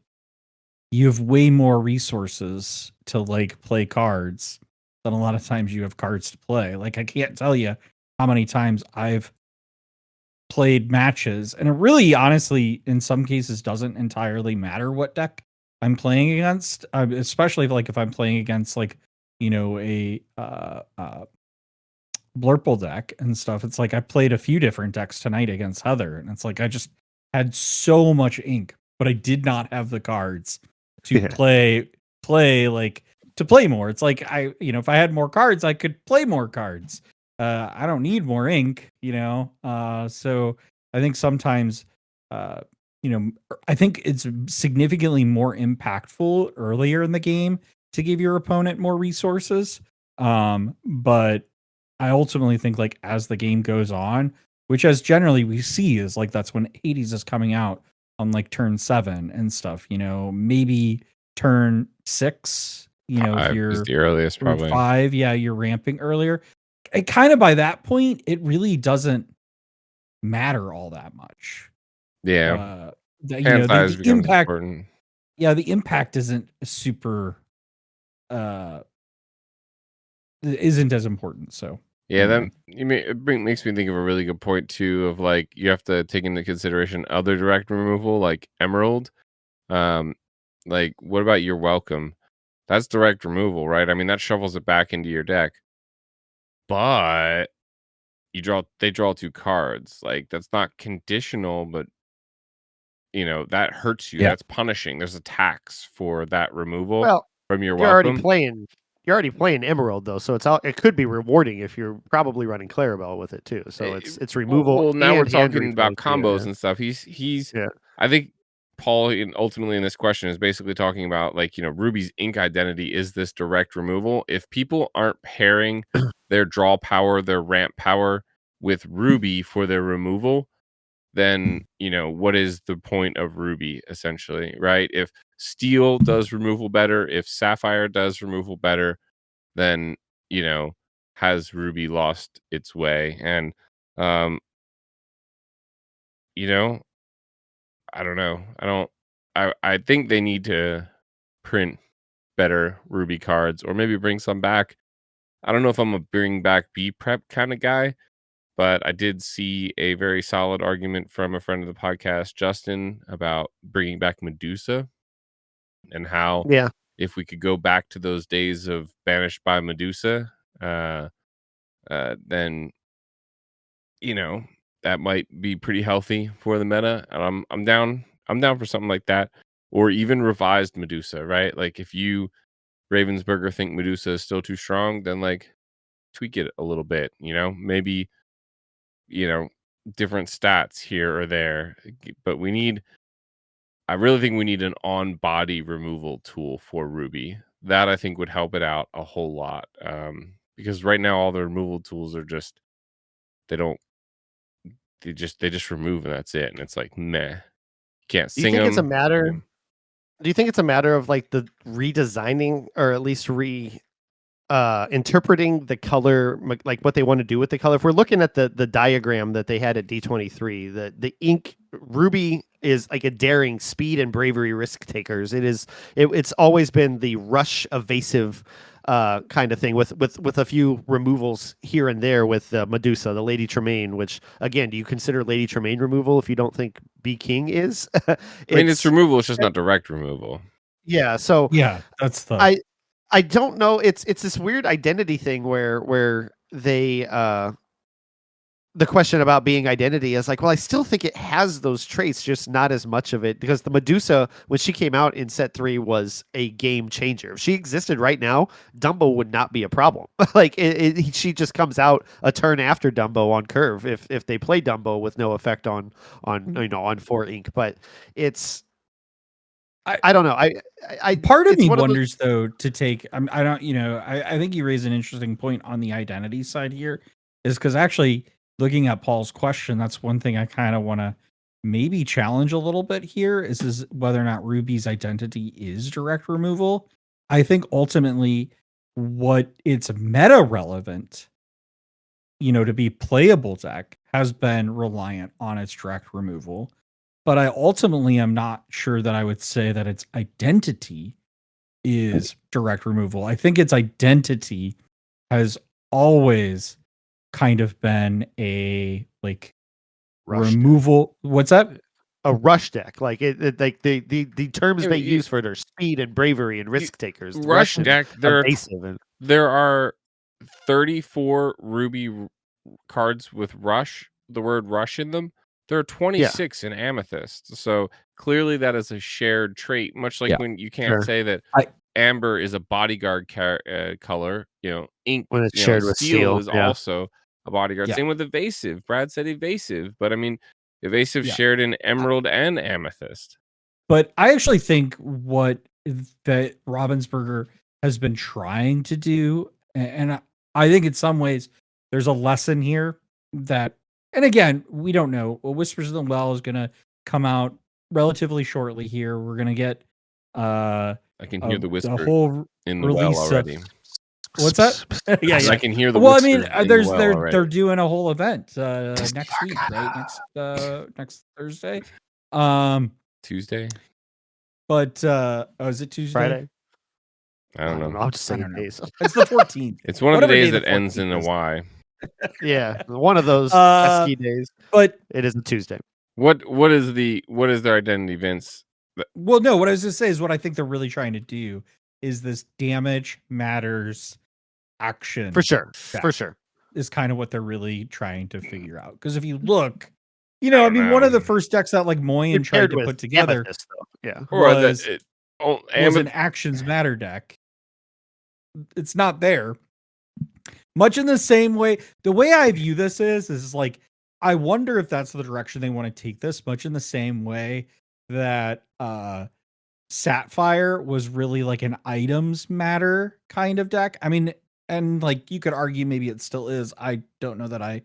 you have way more resources to like play cards than a lot of times you have cards to play. Like I can't tell you how many times I've played matches, and it really honestly in some cases doesn't entirely matter what deck I'm playing against, especially if I'm playing against like a Blurple deck and stuff. It's like I played a few different decks tonight against Heather, and it's like I just had so much ink, but I did not have the cards to play more. It's like if I had more cards, I could play more cards. I don't need more ink, so I think sometimes I think it's significantly more impactful earlier in the game to give your opponent more resources. But I ultimately think like as the game goes on, which as generally we see is like that's when Hades is coming out on like turn 7 and stuff, maybe turn 6, if you're is the earliest or probably 5, yeah, you're ramping earlier. It kind of by that point, it really doesn't matter all that much. yeah. The impact, important. yeah, the impact isn't super, isn't as important. So Yeah, that makes me think of a really good point too. Of like you have to take into consideration other direct removal, like Emerald. Like what about your Welcome? That's direct removal, right? I mean that shovels it back into your deck, but they draw 2 cards. Like that's not conditional, but that hurts you. yeah, That's punishing. There's a tax for that removal Well, from your you're already Welcome. playing. You're already playing Emerald though, so it could be rewarding if you're probably running Clarabelle with it too. So it's removal. Well, now we're and hand talking about replay too, combos yeah. and stuff. He's. Yeah. I think Paul ultimately in this question is basically talking about like Ruby's ink identity is this direct removal. If people aren't pairing their draw power, their ramp power with Ruby for their removal, then what is the point of Ruby essentially, right? If Steel does removal better, if Sapphire does removal better, then has Ruby lost its way? And I don't know. I think they need to print better Ruby cards or maybe bring some back. I don't know if I'm a bring back B prep kind of guy, but I did see a very solid argument from a friend of the podcast, Justin, about bringing back Medusa and how Yeah. if we could go back to those days of Banished by Medusa, then that might be pretty healthy for the meta, and I'm down for something like that, or even revised Medusa, right? Like if you Ravensburger think Medusa is still too strong, then like tweak it a little bit, maybe different stats here or there, but I really think we need an on body removal tool for Ruby. That I think would help it out a whole lot, because right now all the removal tools are just they just remove and that's it, and it's like meh. Can't Do you sing think it's a them. matter? Do you think it's a matter of like the redesigning or at least interpreting the color, like what they want to do with the color? If we're looking at the diagram that they had at D23, the ink Ruby is like a daring speed and bravery risk takers. It's always been the rush evasive kind of thing with a few removals here and there with Medusa, the Lady Tremaine, which again, do you consider Lady Tremaine removal if you don't think B King is? I mean, it's removal, it's just not direct removal. Yeah, so yeah, that's the I don't know. It's this weird identity thing where they the question about being identity is like, well, I still think it has those traits, just not as much of it, because the Medusa, when she came out in set 3, was a game changer. If she existed right now, Dumbo would not be a problem. Like she just comes out a turn after Dumbo on curve if they play Dumbo with no effect on 4 ink. But it's I don't know. I part of me wonders though to take. I don't. I think you raise an interesting point on the identity side here, is because actually looking at Paul's question, that's one thing I kind of want to maybe challenge a little bit here is whether or not Ruby's identity is direct removal. I think ultimately what it's meta relevant, to be playable deck has been reliant on its direct removal. But I ultimately am not sure that I would say that its identity is direct removal. I think its identity has always kind of been a like rush removal. Deck. What's that? A rush deck, like it like the terms they use for their speed and bravery and risk takers. Rush deck. There are 34 Ruby cards with rush, the word rush in them. There are 26 in Amethyst. So clearly that is a shared trait, much like when you can't say that Amber is a bodyguard color, ink when it's shared with Steel is also a bodyguard. Same with evasive. Brad said evasive, but I mean Evasive shared in Emerald and Amethyst. But I actually think that Ravensburger has been trying to do, and I think in some ways there's a lesson here that, and again, we don't know. Whispers of the Well is going to come out relatively shortly here. We're going to get I can hear the whisper whole in the well already. What's that? yeah, I can hear the well, I mean, they're doing a whole event next week, right? Next Thursday, Tuesday. But is it Tuesday? Friday? I don't know. I'm just saying days. It's the 14th. It's one of the days that ends in a Y. Yeah, one of those pesky days. But it is a Tuesday. What is their identity, Vince? Well, no, what I was going to say is what I think they're really trying to do is this damage matters action. For sure. Is kind of what they're really trying to figure out. Because if you look, one of the first decks that like Moyen tried to put together was an actions matter deck. It's not there. Much in the same way, the way I view this is like, I wonder if that's the direction they want to take this, much in the same way that Sapphire was really like an items matter kind of deck. I mean, and like you could argue maybe it still is. I don't know that I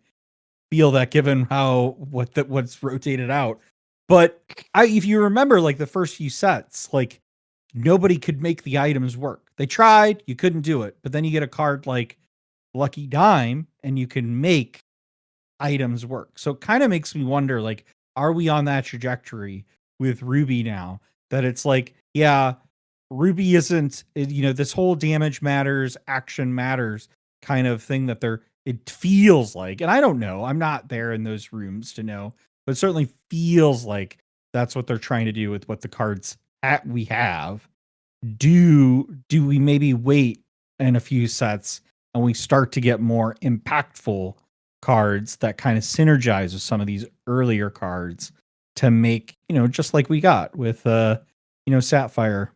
feel that given what's rotated out. But if you remember like the first few sets, like nobody could make the items work. They tried, you couldn't do it. But then you get a card like Lucky Dime and you can make items work. So it kind of makes me wonder, like, are we on that trajectory with Ruby now? That it's like, yeah, Ruby isn't, this whole damage matters, action matters kind of thing that it feels like, and I don't know, I'm not there in those rooms to know, but it certainly feels like that's what they're trying to do with what the cards we have. Do we maybe wait in a few sets and we start to get more impactful cards that kind of synergize with some of these earlier cards to make, just like we got with, Sapphire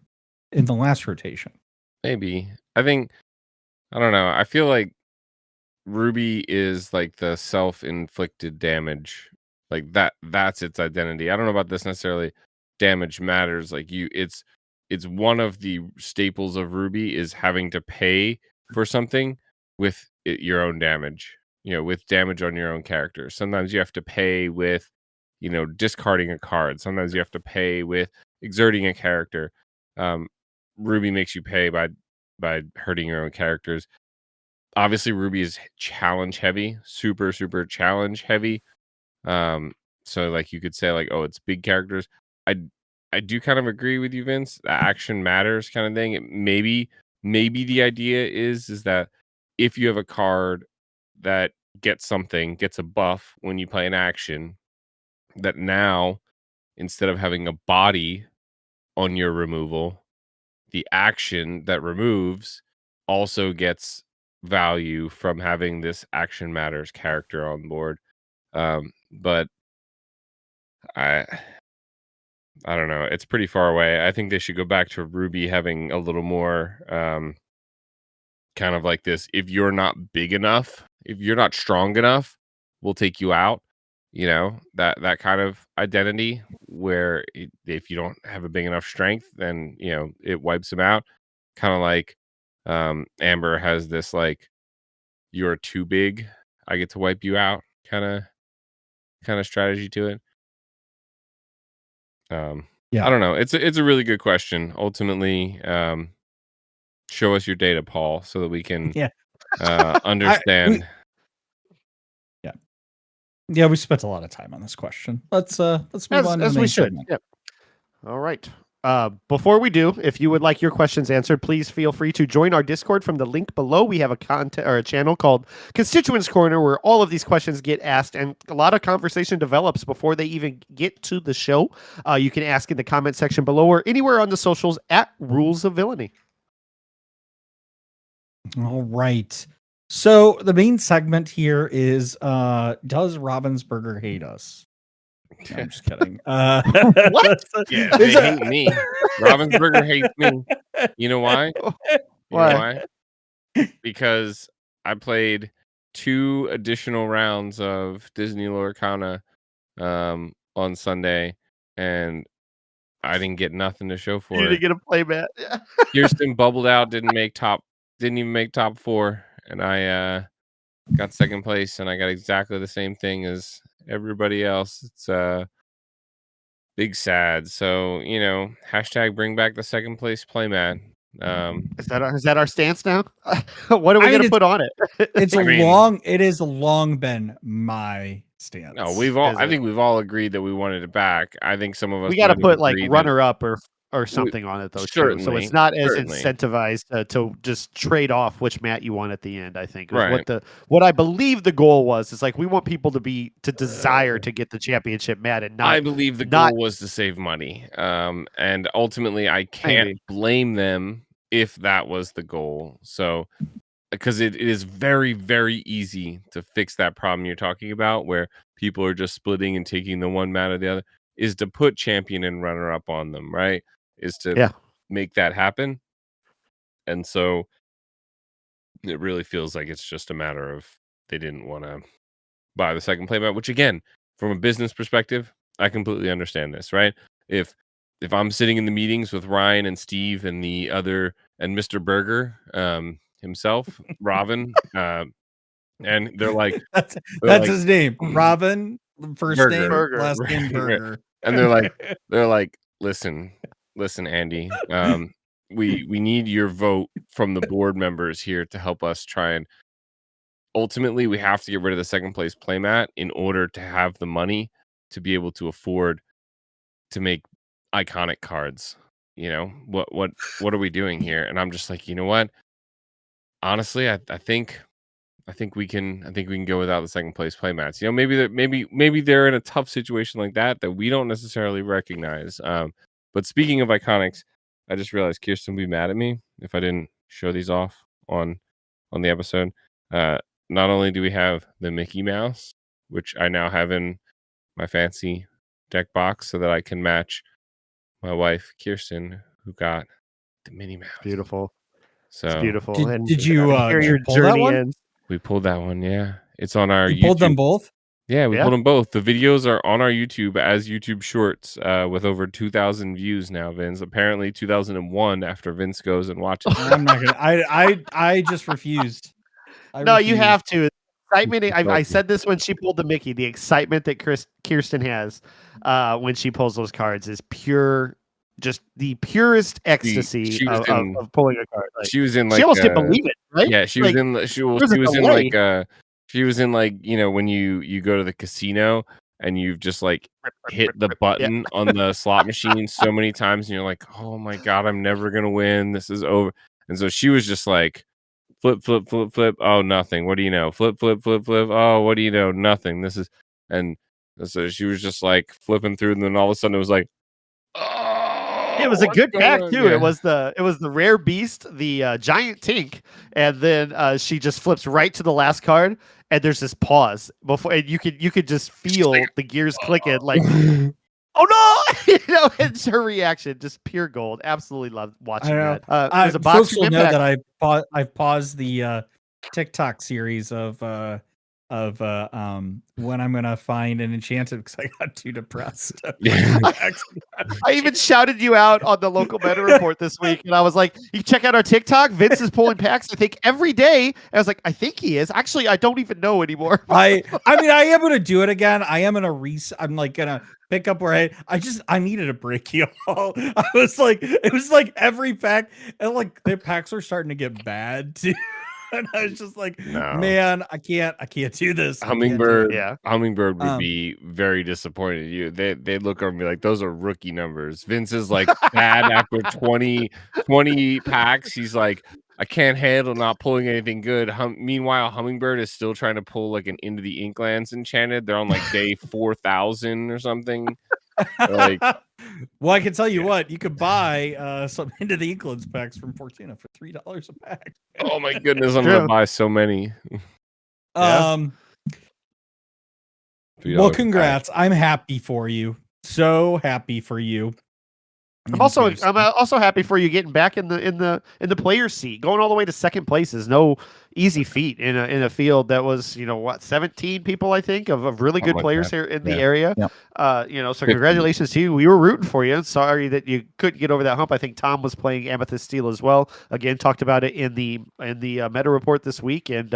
in the last rotation? Maybe. I don't know. I feel like Ruby is like the self-inflicted damage. Like that's its identity. I don't know about this necessarily. Damage matters. Like it's one of the staples of Ruby is having to pay for something with your own damage. With damage on your own character. Sometimes you have to pay with, discarding a card. Sometimes you have to pay with exerting a character. Ruby makes you pay by hurting your own characters. Obviously, Ruby is challenge heavy, super, super challenge heavy. So like you could say like, oh, it's big characters. I do kind of agree with you, Vince. The action matters kind of thing. Maybe the idea is that if you have a card that gets a buff when you play an action, that now instead of having a body on your removal, the action that removes also gets value from having this action matters character on board. But I don't know. It's pretty far away. I think they should go back to Ruby having a little more kind of like this. If you're not big enough, if you're not strong enough, we'll take you out. That kind of identity where if you don't have a big enough strength, then it wipes them out. Kind of like Amber has this like, you're too big, I get to wipe you out kind of strategy to it. Yeah, I don't know. It's a really good question. Ultimately, show us your data, Paul, so that we can understand. Yeah, we spent a lot of time on this question. Let's move on as we should. Yep. All right. Before we do, if you would like your questions answered, please feel free to join our Discord from the link below. We have a channel called Constituents Corner where all of these questions get asked and a lot of conversation develops before they even get to the show. You can ask in the comment section below or anywhere on the socials at Rules of Villainy. All right. So the main segment here is does Ravensburger hate us? No, I'm just kidding. What? Yeah, they hate me. Ravensburger hates me. You know why? Why? Because I played 2 additional rounds of Disney Lorcana on Sunday, and I didn't get nothing to show for You it. didn't get a playmat. Yeah. Kirsten bubbled out, didn't even make top 4, and I got second place, and I got exactly the same thing as everybody else. It's big sad. So hashtag bring back the second place playmat. Is that our stance now? What are we gonna put on it? It has long been my stance. No, I think we've all agreed that we wanted it back. I think some of us we got to put like runner up or something on it though, certainly, so it's not as incentivized to just trade off which mat you want at the end. I think what I believe the goal was is like we want people to desire to get the championship mat and not. I believe the goal was to save money, and ultimately I can't blame them if that was the goal. So because it is very, very easy to fix that problem you're talking about, where people are just splitting and taking the one mat or the other, is to put champion and runner up on them, right? Is to make that happen. And so it really feels like it's just a matter of they didn't want to buy the second playmat, which again, from a business perspective, I completely understand this, right? If I'm sitting in the meetings with Ryan and Steve and the other and Mr. Berger himself, Robin, and they're like that's his name, Robin, first name, last name Berger. And they're like, listen, Andy, we need your vote from the board members here to help us try and ultimately we have to get rid of the second place playmat in order to have the money to be able to afford to make iconic cards. What are we doing here? And I'm just like, you know what? Honestly, I think we can go without the second place playmats. Maybe they're in a tough situation like that we don't necessarily recognize. But speaking of iconics, I just realized Kirsten would be mad at me if I didn't show these off on the episode. Not only do we have the Mickey Mouse, which I now have in my fancy deck box so that I can match my wife Kirsten, who got the Minnie Mouse. Beautiful. So it's beautiful. Did you pull that one? Ends. We pulled that one, yeah. It's on our YouTube. Pulled them both? Yeah, we pulled them both. The videos are on our YouTube as YouTube Shorts with over 2,000 views now, Vince. Apparently 2001 after Vince goes and watches. I'm not going to. I just refused. You have to. Excitement. I said this when she pulled the Mickey. The excitement that Kirsten has when she pulls those cards is pure, just the purest ecstasy of pulling a card. Like, she was in she almost didn't believe it, right? Yeah, she was in. She was in like when you go to the casino and you've just like hit the button on the slot machine so many times and you're like, oh my god, I'm never gonna win. This is over. And so she was just like, flip, flip, flip, flip. Oh, nothing. What do you know? Flip, flip, flip, flip. Oh, what do you know? Nothing. This is, and so she was just like flipping through, and then all of a sudden it was like, oh, it was a good pack too. Yeah. It was the rare beast, the giant tink, and then she just flips right to the last card, and there's this pause before, and you could just feel the gears clicking, like. Oh no! It's her reaction, just pure gold. Absolutely love watching that. There's a box folks will know that I've paused the TikTok series of when I'm gonna find an enchanted because I got too depressed. I even shouted you out on the local meta report this week, and I was like, "You check out our TikTok. Vince is pulling packs. I think every day." And I was like, "I think he is." Actually, I don't even know anymore. I mean, I am gonna do it again. I am gonna I'm like gonna pick up where I needed a break, y'all. It was like every pack, and like the packs are starting to get bad too. And I was just like, man, I can't do this. Hummingbird would be very disappointed in you. They look over and be like, those are rookie numbers. Vince is like bad after 20 packs. He's like, I can't handle not pulling anything good. Meanwhile, Hummingbird is still trying to pull like an Into the Inklands enchanted. They're on like day 4,000 or something. Like, well, I can tell you what, you could buy some Into the Inklands packs from Fortuna for $3 a pack. Oh my goodness, I'm gonna buy so many. Well, congrats. I'm happy for you. So happy for you. I'm also happy for you getting back in the player seat, going all the way to second place is no easy feat in a field that was 17 people, I think, of really good players here in the area. So congratulations to you. We were rooting for you. Sorry that you couldn't get over that hump. I think Tom was playing Amethyst Steel as well. Again, talked about it in the meta report this week, and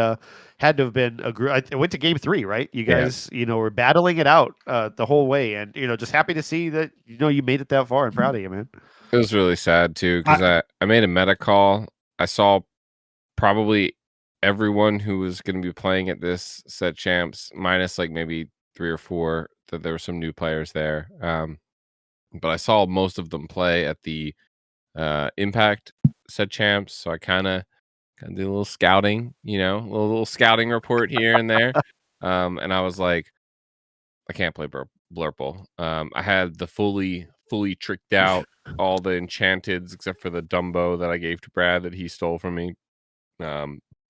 had to have been I went to game 3, right? You guys were battling it out the whole way, and just happy to see that you made it that far, and proud of you, man. It was really sad too, because I made a meta call. I saw probably everyone who was going to be playing at this Set Champs, minus like maybe 3 or 4, that there were some new players there. But I saw most of them play at the Impact Set Champs, so I kind of did a little scouting, a little scouting report here and there. And I was like, I can't play Blurple. I had the fully tricked out, all the enchanteds except for the Dumbo that I gave to Brad that he stole from me.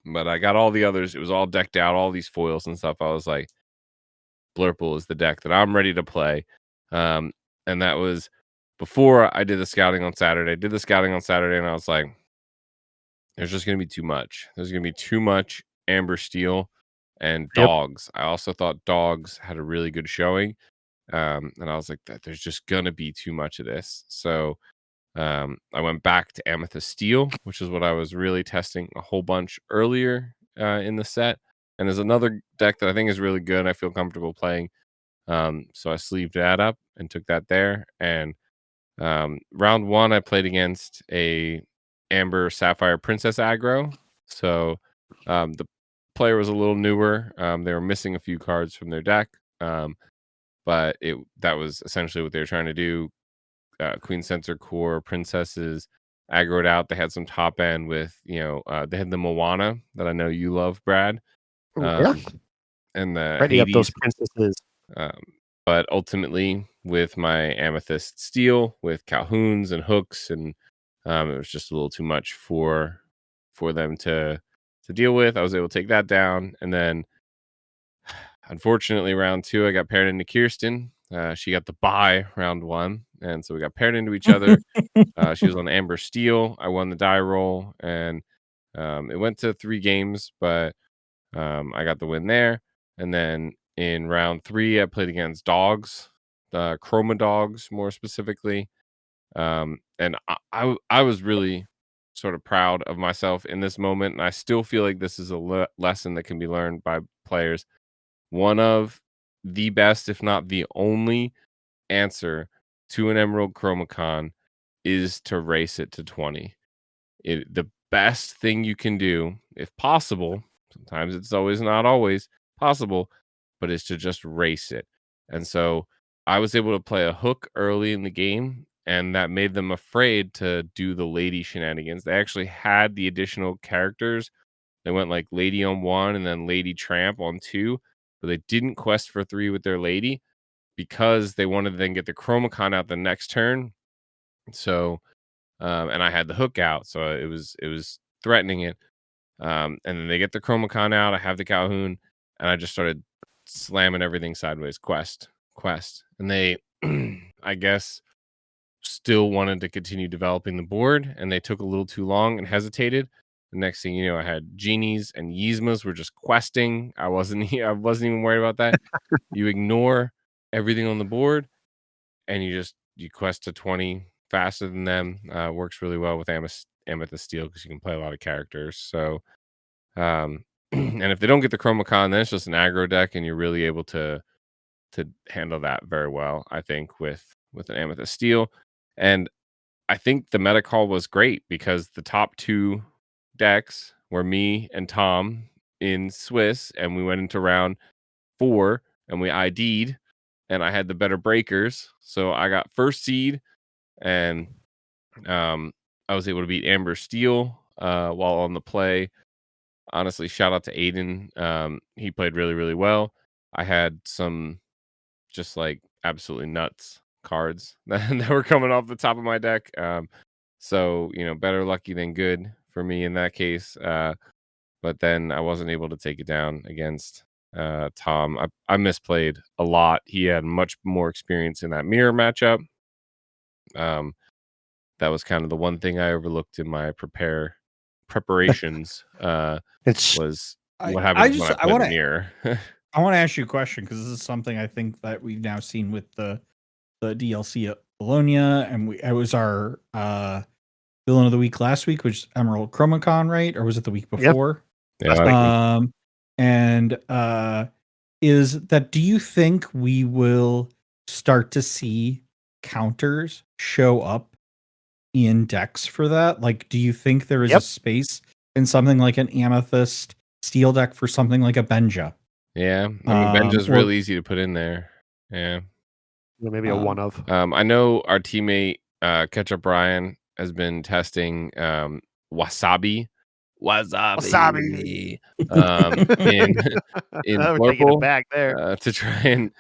But I got all the others. It was all decked out, all these foils and stuff. I was like, Blurple is the deck that I'm ready to play. And that was before I did the scouting on Saturday. I did the scouting on Saturday, and I was like, there's just going to be too much. There's going to be too much Amber Steel and Dogs. I also thought Dogs had a really good showing. And I was like, there's just going to be too much of this. So I went back to Amethyst Steel, which is what I was really testing a whole bunch earlier in the set. And there's another deck that I think is really good. I feel comfortable playing. So I sleeved that up and took that there. And round 1, I played against a Amber Sapphire Princess aggro. So the player was a little newer. They were missing a few cards from their deck. But that was essentially what they were trying to do. Queen Censor Core Princesses aggroed out. They had some top end with, they had the Moana that I know you love, Brad. And the ready up those princesses. But ultimately, with my Amethyst Steel, with Calhouns and hooks, and it was just a little too much for them to deal with. I was able to take that down, and then unfortunately, round 2, I got paired into Kirsten. She got the bye round 1, and so we got paired into each other. She was on Amber Steel. I won the die roll, and it went to 3 games, but I got the win there. And then in round 3, I played against Dogs, the Chroma Dogs more specifically. And I was really sort of proud of myself in this moment, and I still feel like this is a lesson that can be learned by players. One of the best, if not the only, answer to an Emerald Chromacon is to race it to 20. The best thing you can do, if possible, sometimes it's not always possible, but is to just race it. And so I was able to play a hook early in the game, and that made them afraid to do the lady shenanigans. They actually had the additional characters. They went like lady on 1 and then lady tramp on 2, but they didn't quest for 3 with their lady because they wanted to then get the Chromacon out the next turn. So and I had the hook out, so it was threatening it. And then they get the Chromacon out. I have the Calhoun, and I just started slamming everything sideways. Quest. And they, I guess, still wanted to continue developing the board, and they took a little too long and hesitated. The next thing you know, I had Genies and Yzmas were just questing. I wasn't even worried about that. You ignore everything on the board, and you quest to 20 faster than them. Works really well with Amethyst Steel because you can play a lot of characters. So, and if they don't get the Chromacon, then it's just an aggro deck, and you're really able to handle that very well, I think, with an Amethyst Steel. And I think the meta call was great because the top 2 decks were me and Tom in Swiss, and we went into round 4 and we ID'd, and I had the better breakers, so I got first seed, and I was able to beat Amber Steel while on the play. Honestly, shout out to Aiden. He played really, really well. I had some just like absolutely nuts cards that were coming off the top of my deck. So, better lucky than good for me in that case. But then I wasn't able to take it down against Tom. I misplayed a lot. He had much more experience in that mirror matchup. That was kind of the one thing I overlooked in my preparations was what happens when I play the mirror. I want to ask you a question because this is something I think that we've now seen with the DLC at Bologna, and it was our villain of the week last week, which is Emerald Chromacon, right? Or was it the week before? Yep. Is that, do you think we will start to see counters show up in decks for that? Like, do you think there is a space in something like an Amethyst steel deck for something like a Benja? Yeah, I mean, Benja's real easy to put in there. Yeah. Maybe a one of. I know our teammate Ketchup Brian has been testing Wasabi in Blurple back there to try and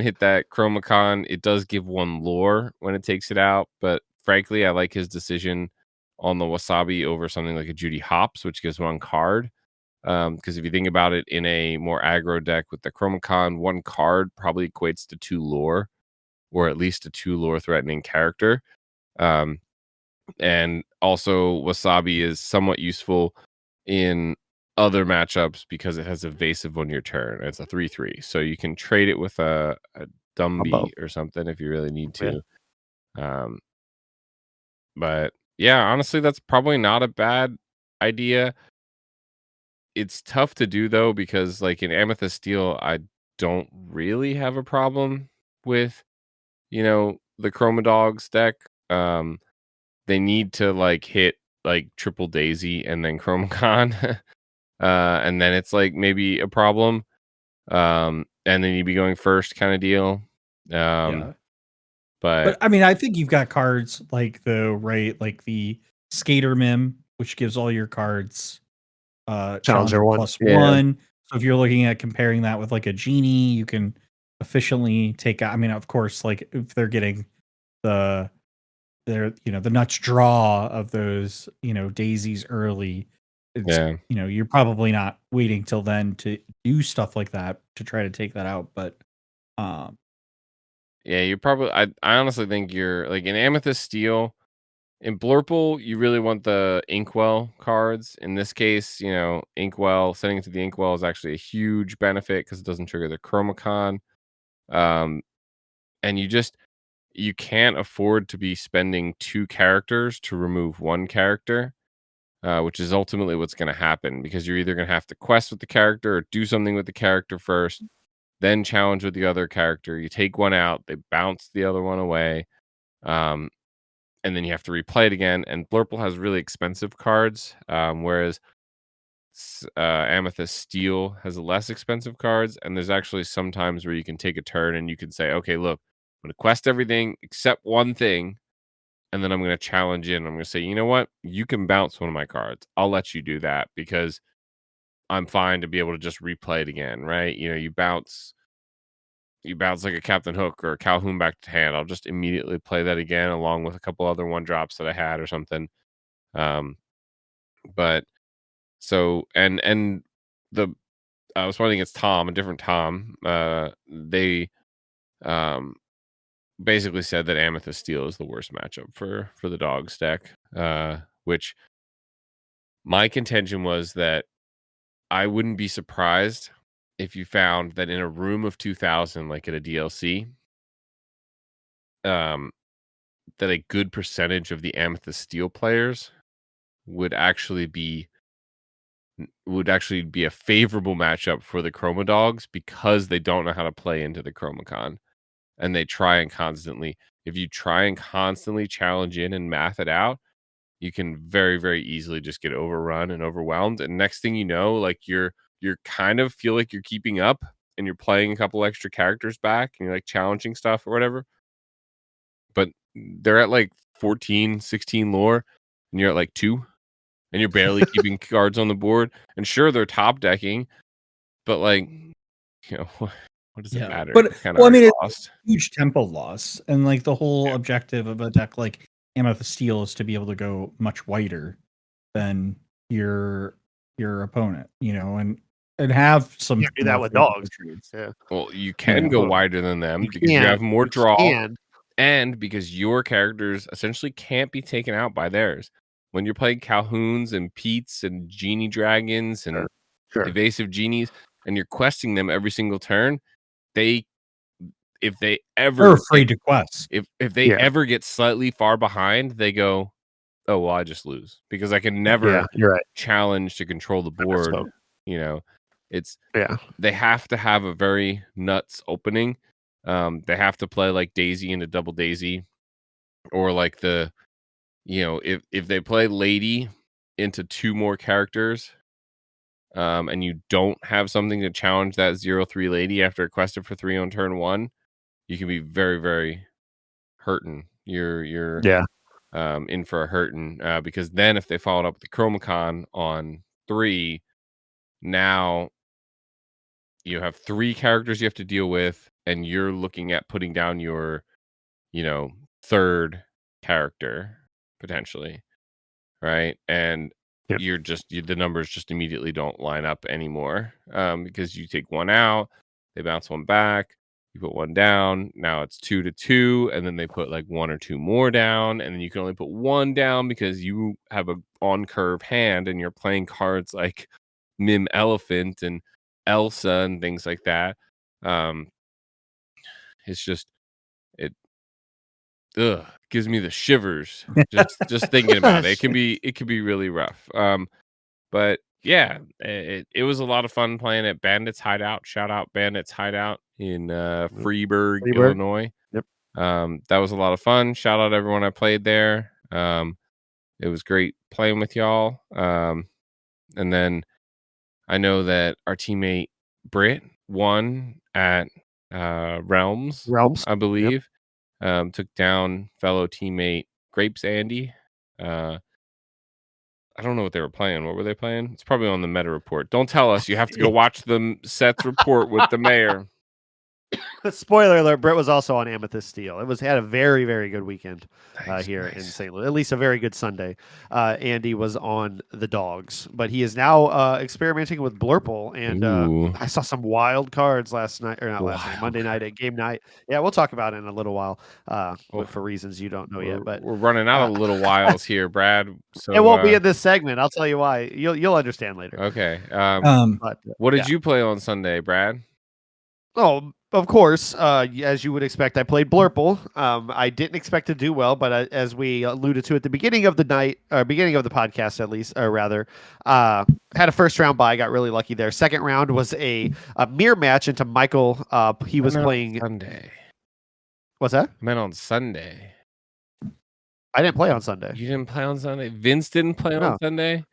hit that Chromacon. It does give one lore when it takes it out, but frankly, I like his decision on the Wasabi over something like a Judy Hopps, which gives one card. Because if you think about it, in a more aggro deck with the Chromacon, one card probably equates to 2 lore, or at least a 2 lore threatening character. And also Wasabi is somewhat useful in other matchups because it has evasive on your turn. It's a 3/3, so you can trade it with a Dumby or something if you really need to. But yeah, honestly, that's probably not a bad idea. It's tough to do though, because like in Amethyst Steel, I don't really have a problem with, the Chroma Dogs deck. They need to like hit like triple Daisy and then Chromacon. And then it's like maybe a problem. And then you'd be going first kind of deal. But I mean, I think you've got cards like the Skater Mim, which gives all your cards Challenger +1. So if you're looking at comparing that with like a Genie, you can efficiently take out. I mean, of course, like if they're getting the nuts draw of those, daisies early, it's, you're probably not waiting till then to do stuff like that to try to take that out. But yeah, you're probably, I honestly think you're like in Amethyst Steel. In Blurple, you really want the Inkwell cards. In this case, Inkwell, sending it to the Inkwell is actually a huge benefit because it doesn't trigger the Chromacon. And you can't afford to be spending 2 characters to remove 1 character, which is ultimately what's going to happen, because you're either going to have to quest with the character or do something with the character first, then challenge with the other character. You take one out, they bounce the other one away. And then you have to replay it again. And Blurple has really expensive cards, whereas Amethyst Steel has less expensive cards. And there's actually some times where you can take a turn and you can say, okay, look, I'm going to quest everything except one thing. And then I'm going to challenge in. I'm going to say, you know what? You can bounce one of my cards. I'll let you do that because I'm fine to be able to just replay it again, right? You bounce like a Captain Hook or a Calhoun back to hand. I'll just immediately play that again along with a couple other 1-drops that I had or something. But so and I was fighting against Tom, a different Tom. They basically said that Amethyst Steel is the worst matchup for the Dogs deck. Which my contention was that I wouldn't be surprised if you found that in a room of 2,000, like at a DLC, that a good percentage of the Amethyst Steel players would actually be a favorable matchup for the Chroma Dogs because they don't know how to play into the Chromacon. And they try and constantly, if you try and constantly challenge in and math it out, you can very, very easily just get overrun and overwhelmed. And next thing you know, like you're kind of feel like you're keeping up and you're playing a couple extra characters back and you're like challenging stuff or whatever. But they're at like 14, 16 lore and you're at like 2 and you're barely keeping cards on the board. And sure, they're top decking, but like, what does it matter? But I mean, it's a huge tempo loss. And like the whole objective of a deck like Amethyst Steel is to be able to go much wider than your opponent, and have some. You can't do that with Dogs. Yeah. Well, you can go wider than them because you have more draw, and because your characters essentially can't be taken out by theirs. when you're playing Calhouns and Pete's and Genie Dragons and Evasive Genies, and you're questing them every single turn, if they ever they're afraid to quest. If they ever get slightly far behind, they go, oh well, I just lose because I can never challenge to control the board. You know, they have to have a very nuts opening. They have to play like Daisy into Double Daisy, or like if they play Lady into 2 more characters, and you don't have something to challenge that 0/3 Lady after quested for 3 on turn 1, you can be very, very hurting. You're in for a hurting, because then if they followed up with the Chromacon on 3, now you have 3 characters you have to deal with, and you're looking at putting down your, 3rd character potentially, right? And the numbers just immediately don't line up anymore, because you take 1 out, they bounce 1 back, you put 1 down, now it's 2-2, and then they put like 1 or 2 more down, and then you can only put 1 down because you have a on curve hand and you're playing cards like Mim Elephant and Elsa and things like that. It's just gives me the shivers just thinking about it. It can be really rough. But yeah, it was a lot of fun playing at Bandits Hideout. Shout out Bandits Hideout in Freeburg, Illinois. Yep. That was a lot of fun. Shout out everyone I played there. It was great playing with y'all. And then I know that our teammate Britt won at Realms, I believe. Yep. Took down fellow teammate Grapes Andy. I don't know what they were playing. What were they playing? It's probably on the meta report. Don't tell us. You have to go watch the Seth's report with the mayor. Spoiler alert, Brett was also on Amethyst Steel. It had a very, very good weekend here in St. Louis, at least a very good Sunday. Andy was on the Dogs, but he is now experimenting with Blurple, and I saw some wild cards Monday night at game night. Yeah, we'll talk about it in a little while for reasons you don't know yet. But we're running out of little whiles here, Brad. So it won't be in this segment. I'll tell you why. You'll understand later. Okay. What did you play on Sunday, Brad? Oh, of course, as you would expect, I played Blurple. I didn't expect to do well, but as we alluded to at the beginning of the night, or beginning of the podcast at least, or rather, had a first round bye, got really lucky there. Second round was a mirror match into Michael. He was playing Sunday. What's that? I meant on Sunday. I didn't play on Sunday. You didn't play on Sunday? Vince didn't play on Sunday?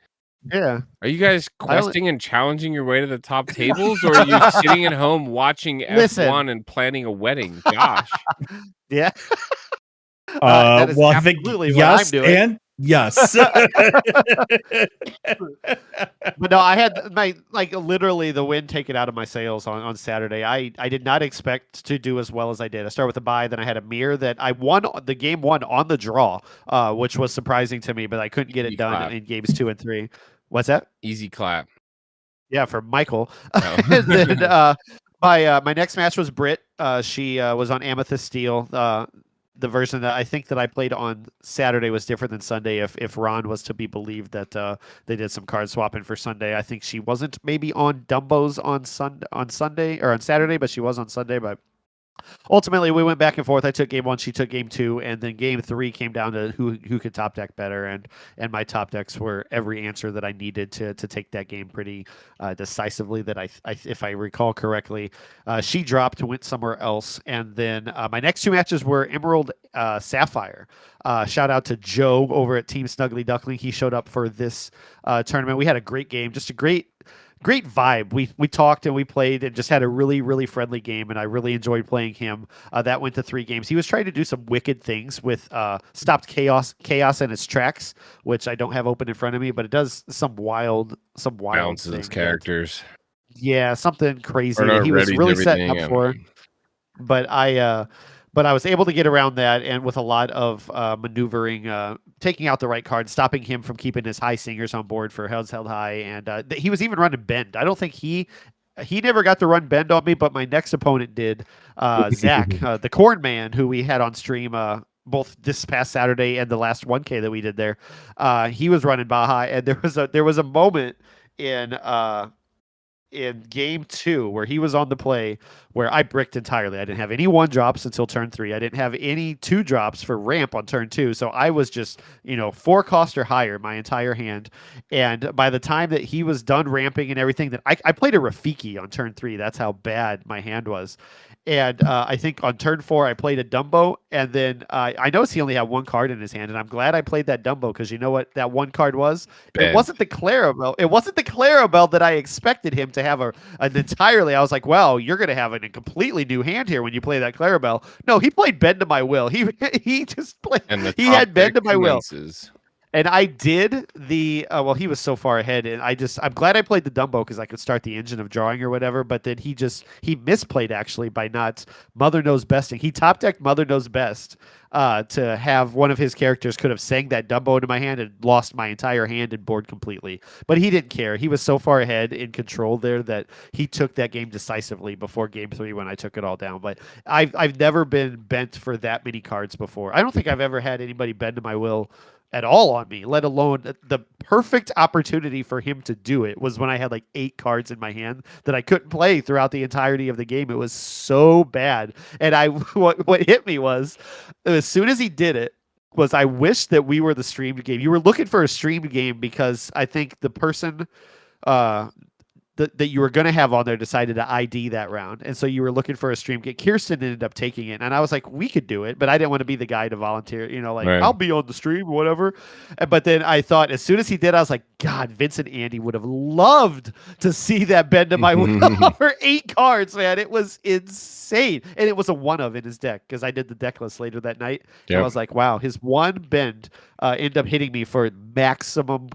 Yeah. Are you guys questing and challenging your way to the top tables, or are you sitting at home watching F1 and planning a wedding? Gosh. Yeah. Well, I think yes and yes. But no, I had literally the wind taken out of my sails on Saturday. I did not expect to do as well as I did. I started with a bye, then I had a mirror that I won the game 1 on the draw, which was surprising to me, but I couldn't get it done in games 2 and 3. What's that? Easy clap. Yeah, for Michael. And then my next match was Britt. She was on Amethyst Steel. The version that I think that I played on Saturday was different than Sunday. If Ron was to be believed that they did some card swapping for Sunday, I think she wasn't maybe on Dumbo's on Sunday or on Saturday, but she was on Sunday. But ultimately, we went back and forth. I took game 1, she took game 2, and then game 3 came down to who could top deck better. And my top decks were every answer that I needed to take that game pretty decisively. That I if I recall correctly, she dropped, went somewhere else, and then my next 2 matches were Emerald Sapphire. Shout out to Joe over at Team Snuggly Duckling. He showed up for this tournament. We had a great game, just a great vibe. We talked and we played and just had a really, really friendly game, and I really enjoyed playing him. That went to 3 games. He was trying to do some wicked things with stopped chaos in its tracks, which I don't have open in front of me, but it does some wild bounces characters. Yeah, something crazy that he was really setting up for. But I was able to get around that, and with a lot of maneuvering, taking out the right card, stopping him from keeping his high singers on board for Held High, and he was even running Bend. I don't think he never got to run Bend on me, but my next opponent did. Zach, the Corn Man, who we had on stream both this past Saturday and the last 1K that we did there. He was running Baja, and there was a moment in game 2 where he was on the play where I bricked entirely. I didn't have any 1-drops until turn 3. I didn't have any 2-drops for ramp on turn 2. So I was just, 4 cost or higher my entire hand. And by the time that he was done ramping and everything, that I played a Rafiki on turn 3. That's how bad my hand was. And I think on turn 4, I played a Dumbo. And then I noticed he only had 1 card in his hand. And I'm glad I played that Dumbo because you know what that 1 card was? Ben. It wasn't the Clarabelle. It wasn't the Clarabelle that I expected him to have an entirely. I was like, well, you're going to have a completely new hand here when you play that Clarabelle. No, he played Bend to My Will. He just played. He had Bend to My Will. And I did the well, he was so far ahead, and I'm glad I played the Dumbo because I could start the engine of drawing or whatever. But then he misplayed actually by not Mother Knows Besting. He top decked Mother Knows Best to have one of his characters could have sang that Dumbo into my hand and lost my entire hand and board completely. But he didn't care. He was so far ahead in control there that he took that game decisively before game 3 when I took it all down. But I've never been bent for that many cards before. I don't think I've ever had anybody bend to my will at all on me, let alone the perfect opportunity for him to do it was when I had like 8 cards in my hand that I couldn't play throughout the entirety of the game. It was so bad. And what hit me was as soon as he did it was I wish that we were the streamed game. You were looking for a streamed game because I think the person that you were going to have on there decided to ID that round. And so you were looking for a stream game. Kirsten ended up taking it. And I was like, we could do it, but I didn't want to be the guy to volunteer, right. I'll be on the stream or whatever. But then I thought as soon as he did, I was like, God, Vince and Andy would have loved to see that Bend to My Will for 8 cards, man. It was insane. And it was a 1 of in his deck because I did the deck list later that night. Yep. And I was like, wow, his 1 bend ended up hitting me for maximum,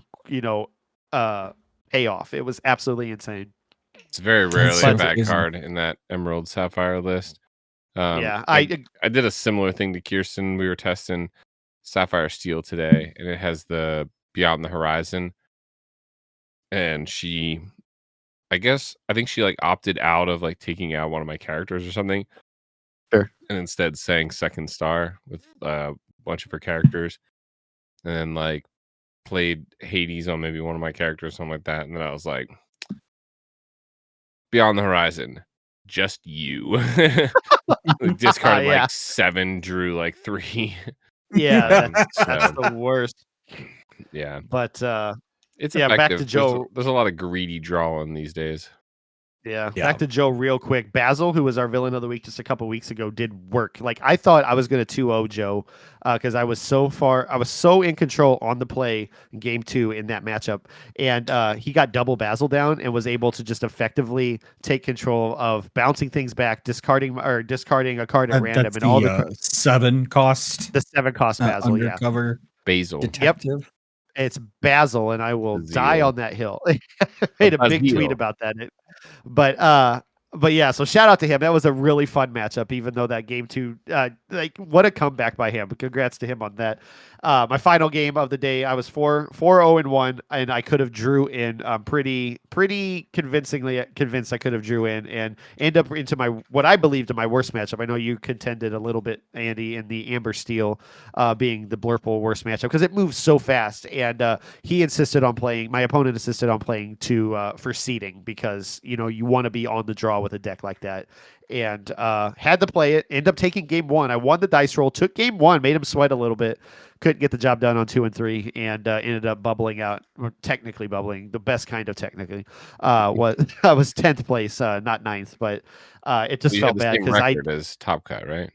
payoff. It was absolutely insane. It's very rarely a bad card in that Emerald Sapphire list. I did a similar thing to Kirsten. We were testing Sapphire Steel today, and it has the Beyond the Horizon. And I think she opted out of taking out one of my characters or something. Sure. And instead sang Second Star with a bunch of her characters, and then played Hades on maybe one of my characters, something like that. And then I was like, Beyond the Horizon, just you. Discarded 7, drew 3. Yeah, that's the worst. Yeah. But it's effective. Back to Joe. There's a lot of greedy drawing these days. Yeah. Back to Joe real quick. Basil, who was our villain of the week just a couple weeks ago, did work. I thought I was going to 2-0 Joe because I was so in control on the play in game 2 in that matchup. And he got double Basil down and was able to just effectively take control of bouncing things back, discarding a card at random. And all the 7 cost. The 7 cost Basil, undercover Basil. Detective. Yep. It's Basil, and I will die on that hill. I made a big tweet about that. But yeah, so shout out to him. That was a really fun matchup, even though that game 2, what a comeback by him. Congrats to him on that. My final game of the day, I was 4-0-1, and I could have drew in pretty convincingly convinced I could have drew in and end up into what I believed in my worst matchup. I know you contended a little bit, Andy, in the Amber Steel being the Blurple worst matchup because it moves so fast, and my opponent insisted on playing for seeding because you want to be on the draw with a deck like that. And had to play it, end up taking game 1. I won the dice roll, took game 1, made him sweat a little bit, couldn't get the job done on 2 and 3, and ended up bubbling out, or technically bubbling, the best kind of technically. I was 10th place, not 9th, but it just felt bad because I as Top Cut, right?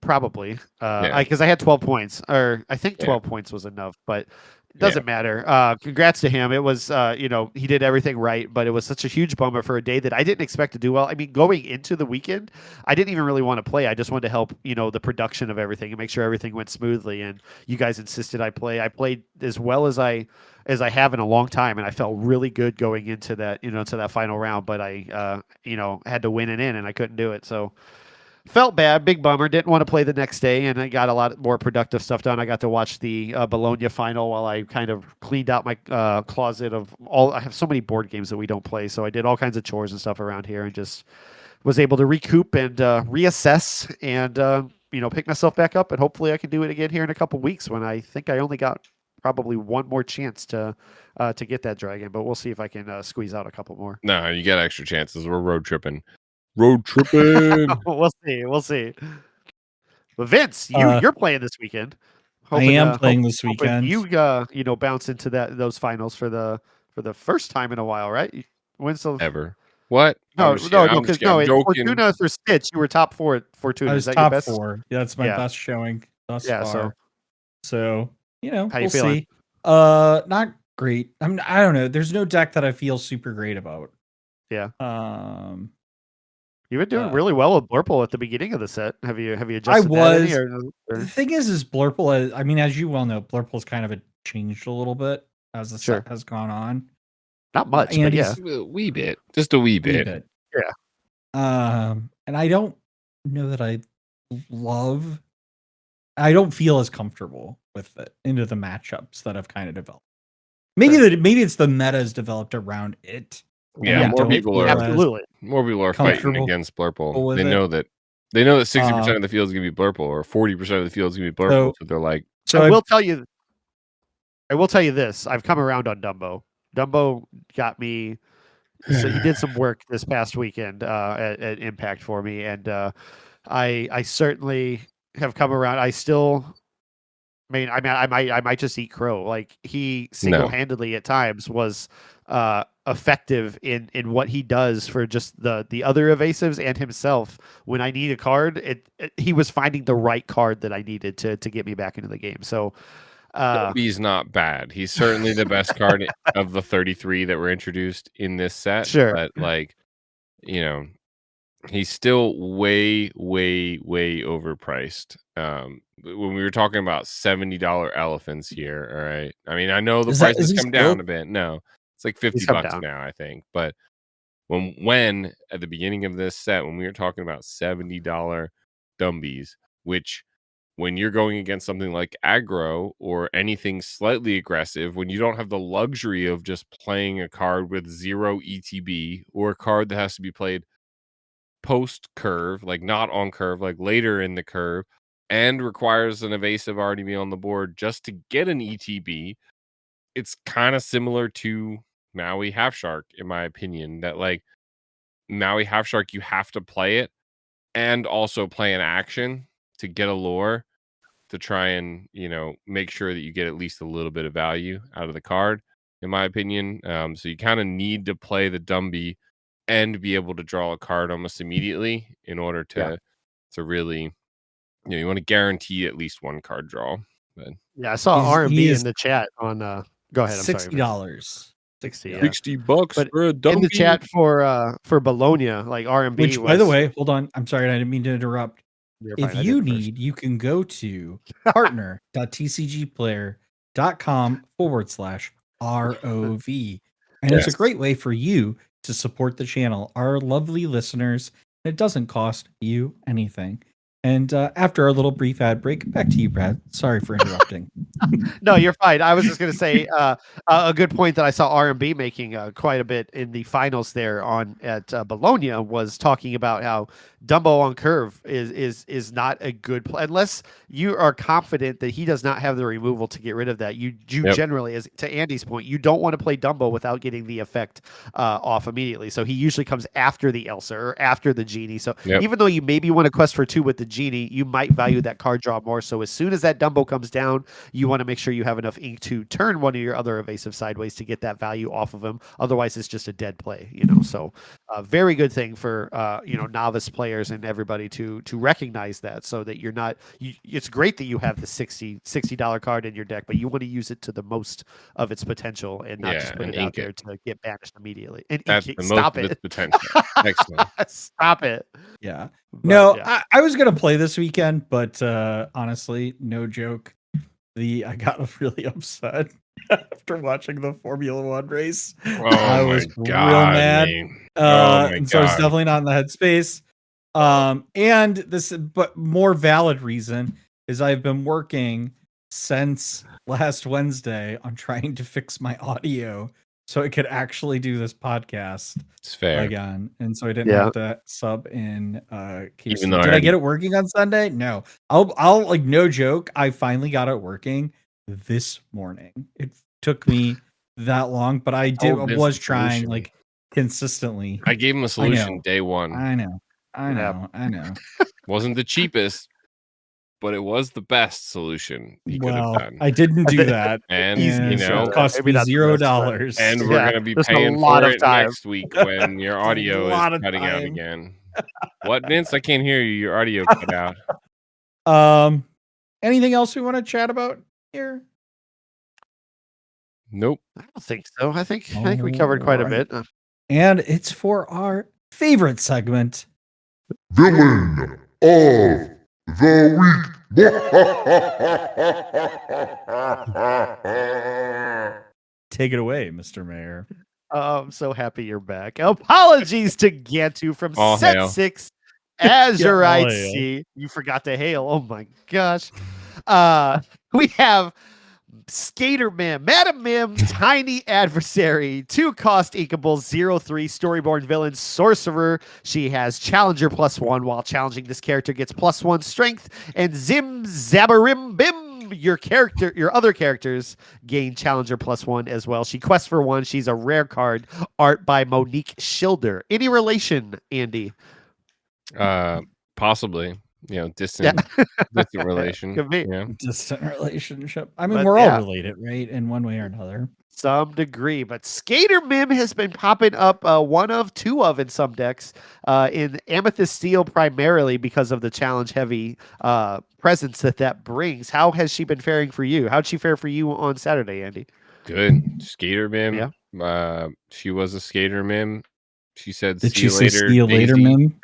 Probably because I had 12 points, or I think 12 points was enough, but it doesn't matter. Congrats to him. It was, he did everything right, but it was such a huge bummer for a day that I didn't expect to do well. I mean, going into the weekend, I didn't even really want to play. I just wanted to help, the production of everything and make sure everything went smoothly. And you guys insisted I play. I played as well as I have in a long time, and I felt really good going into that, to that final round. But I, had to win it in, and I couldn't do it. So. Felt bad, big bummer. Didn't want to play the next day, and I got a lot more productive stuff done. I got to watch the Bologna final while I kind of cleaned out my closet of all. I have so many board games that we don't play, so I did all kinds of chores and stuff around here, and just was able to recoup and reassess, and pick myself back up, and hopefully I can do it again here in a couple weeks when I think I only got probably one more chance to get that dragon, but we'll see if I can squeeze out a couple more. No, you got extra chances. We're road tripping. We'll see. But Vince, you're playing this weekend. Hoping, I am playing this weekend. You bounce into those finals for the first time in a while, right? When's the ever? What? No, because Fortuna for Stitch, you were top 4 at Fortuna. I was top 4. Yeah, that's my best showing thus far. So how we'll feeling? See. Not great. I don't know. There's no deck that I feel super great about. Yeah. You've been doing really well with Blurple at the beginning of the set. Have you adjusted? I was. The thing is Blurple. I mean, as you well know, Blurple's kind of changed a little bit as the set has gone on. Not much, but yeah, a wee bit, just a wee bit. Yeah. And I don't know that I don't feel as comfortable with it into the matchups that have kind of developed. Maybe it's the meta has developed around it. Yeah, more people are fighting against Blurple. They know that 60% of the field is gonna be Blurple, or 40% of the field is gonna be Blurple. So they're like, I will tell you this. I've come around on Dumbo. Dumbo got me. So he did some work this past weekend at Impact for me, and I certainly have come around. I might just eat crow. Like, he single-handedly at times was effective in what he does for just the other evasives and himself. When I need a card, he was finding the right card that I needed to get me back into the game. So he's not bad. He's certainly the best card of the 33 that were introduced in this set. Sure. But he's still way, way, way overpriced. When we were talking about $70 elephants here, all right. I mean, I know the price has come down a bit. No, it's like $50 now, I think. But when at the beginning of this set, when we were talking about $70 Dumbies, which when you're going against something like aggro or anything slightly aggressive, when you don't have the luxury of just playing a card with 0 ETB, or a card that has to be played post curve, like not on curve, like later in the curve, and requires an evasive already be on the board just to get an ETB, it's kind of similar to Maui Half Shark, in my opinion. That like Maui Half Shark, you have to play it and also play an action to get a lore to try and make sure that you get at least a little bit of value out of the card, in my opinion. So you kind of need to play the Dumby and be able to draw a card almost immediately in order to really, you want to guarantee at least one card draw. But yeah, I saw R&B in the chat on go ahead. I'm $60. $60 but for a Dumby. In the chat for Bologna, like R&B. Which, by the way, hold on. I'm sorry, I didn't mean to interrupt. If you need, you can go to partner.tcgplayer.com/ROV. And it's a great way for you to support the channel, our lovely listeners. It doesn't cost you anything. And after our little brief ad break, back to you, Brad. Sorry for interrupting. No, you're fine. I was just going to say a good point that I saw R&B making quite a bit in the finals there at Bologna was talking about how Dumbo on curve is not a good play unless you are confident that he does not have the removal to get rid of that. You generally, as to Andy's point, you don't want to play Dumbo without getting the effect off immediately. So he usually comes after the Elsa or after the Genie. So even though you maybe want to quest for 2 with the Genie, you might value that card draw more. So as soon as that Dumbo comes down, you want to make sure you have enough ink to turn one of your other evasive sideways to get that value off of him. Otherwise, it's just a dead play, So a very good thing for novice players and everybody to recognize that, so that you're not. It's great that you have the $60 card in your deck, but you want to use it to the most of its potential and not just put it out there to get banished immediately. And stop it. Potential. Excellent. Stop it. Yeah. No, I was gonna play this weekend, but honestly, no joke. I got really upset after watching the Formula One race. I was real mad. And so I was definitely not in the headspace. And this, but more valid reason is I've been working since last Wednesday on trying to fix my audio so I could actually do this podcast It's fair. again, and so I didn't have to sub in Even Casey. though Did I get it working on Sunday? No. I'll like, no joke, I finally got it working this morning. It took me that long, but I was trying like consistently. I gave him a solution day one. I know. Wasn't the cheapest, but it was the best solution he could have done. I didn't do that. And you know, it cost me $0. And we're gonna be paying for it next week when your audio is cutting out again. What, Vince? I can't hear you. Your audio cut out. Anything else we want to chat about here? Nope. I don't think so. I think we covered quite a bit. And it's for our favorite segment, Villain of the Week. Take it away, Mr. Mayor. I'm so happy you're back. Apologies to Gantu from Set hail. 6 Azurite. You forgot to hail. Oh my gosh. We have Skater Mim, Madam Mim, Tiny Adversary, 2-cost Inkables, 0/3 Storyborn Villain, Sorcerer. She has Challenger +1. While challenging this character gets +1 Strength, and Zim Zabarim Bim. Your other characters gain Challenger +1 as well. She quests for 1. She's a rare card. Art by Monique Schilder. Any relation, Andy? Possibly. You know, distant relation. Could be. Yeah. Distant relationship. I mean, we're all related, right? In one way or another. Some degree, but Skater Mim has been popping up one of, two of in some decks in Amethyst Steel primarily because of the challenge heavy presence that brings. How has she been faring for you? How'd she fare for you on Saturday, Andy? Good. Skater Mim. Yeah. She was a Skater Mim. She said, Did see she you later, say see you later, Mim?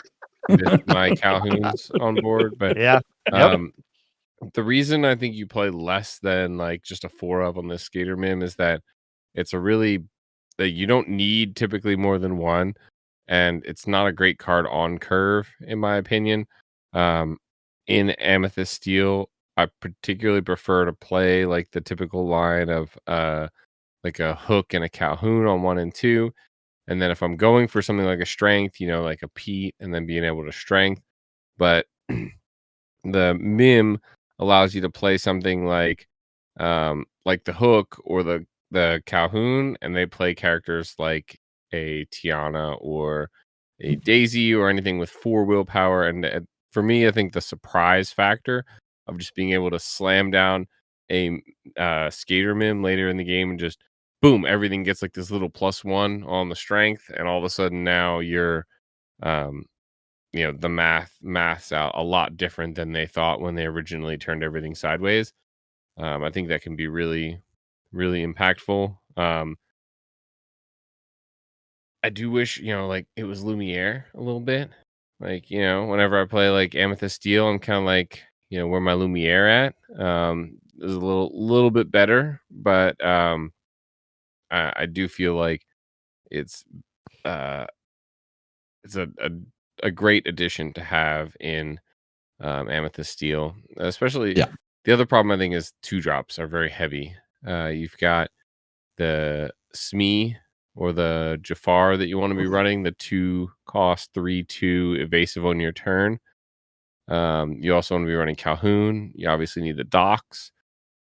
With my Calhoun's on board, but the reason I think you play less than like just a 4 of on this Skater Mim is that it's a really that you don't need typically more than 1, and it's not a great card on curve in my opinion. In Amethyst Steel, I particularly prefer to play like the typical line of like a Hook and a Calhoun on 1 and 2. And then if I'm going for something like a Strength, you know, like a Pete, and then being able to Strength. But the Mim allows you to play something like the Hook or the Calhoun, and they play characters like a Tiana or a Daisy or anything with 4 willpower. And for me, I think the surprise factor of just being able to slam down a Skater Mim later in the game and just boom, everything gets like this little +1 on the strength, and all of a sudden now you're, you know, the math's out a lot different than they thought when they originally turned everything sideways. I think that can be really, really impactful. I do wish, you know, like it was Lumiere a little bit. Like, you know, whenever I play like Amethyst Steel, I'm kind of like, you know, where my Lumiere at is a little bit better, but I do feel like it's a great addition to have in Amethyst Steel, especially. Yeah. The other problem I think is 2-drops are very heavy. You've got the Smee or the Jafar that you want to be running, the 2-cost 3/2 evasive on your turn. You also want to be running Calhoun. You obviously need the Docs.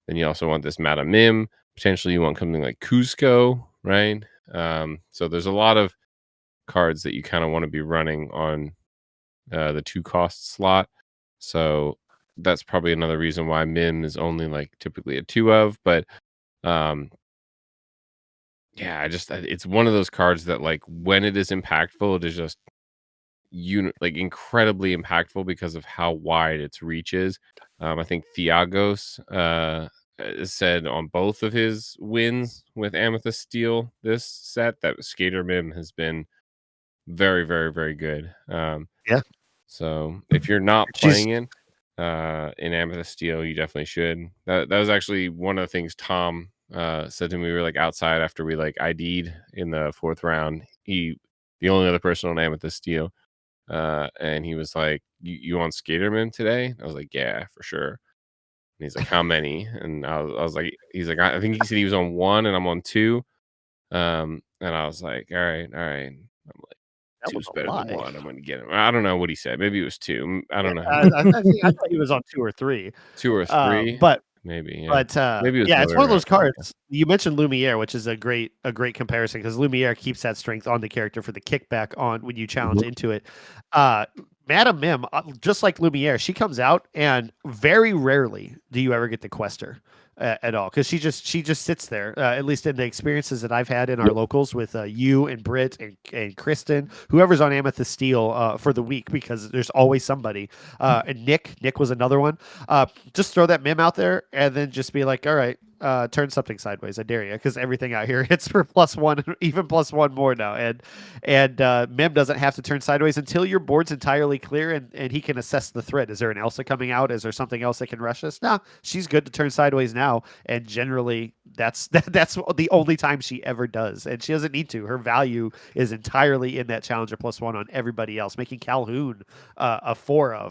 Then you also want this Madam Mim. Potentially you want something like Cusco, right? So there's a lot of cards that you kind of want to be running on the 2-cost slot. So that's probably another reason why Mim is only like typically a 2 of. But yeah, it's one of those cards that like when it is impactful, it is just incredibly impactful because of how wide its reach is. I think Thiagos said on both of his wins with Amethyst Steel this set that Skater Mim has been very, very, very good. So if you're not playing in Amethyst Steel, you definitely should. That was actually one of the things Tom said to me. We were like outside after we like ID'd in the 4th round. The only other person on Amethyst Steel, and he was like, "You on Skater Mim today?" I was like, "Yeah, for sure." And he's like, "How many?" And I was like, "He's like, I think he said he was on 1, and I'm on 2." And I was like, all right. I'm like, That was two's a better lie. than one. I'm gonna get him. I don't know what he said. Maybe it was two. I don't know. I thought he was on 2 or 3. 2 or 3, But maybe. Yeah. But Maybe it was yeah, it's one of those another, cards. You mentioned Lumiere, which is a great comparison because Lumiere keeps that strength on the character for the kickback on when you challenge into it. Madame Mim, just like Lumiere, she comes out and very rarely do you ever get the quester at all because she just sits there. At least in the experiences that I've had in our locals with you and Britt and Kristen, whoever's on Amethyst Steel for the week, because there's always somebody. And Nick was another one. Just throw that Mim out there and then just be like, all right, turn something sideways. I dare you, because everything out here hits for +1, even +1 more now. And Mim doesn't have to turn sideways until your board's entirely clear and he can assess the threat. Is there an Elsa coming out? Is there something else that can rush us? No, she's good to turn sideways now. And generally, that's the only time she ever does, and she doesn't need to. Her value is entirely in that challenger +1 on everybody else, making Calhoun a 4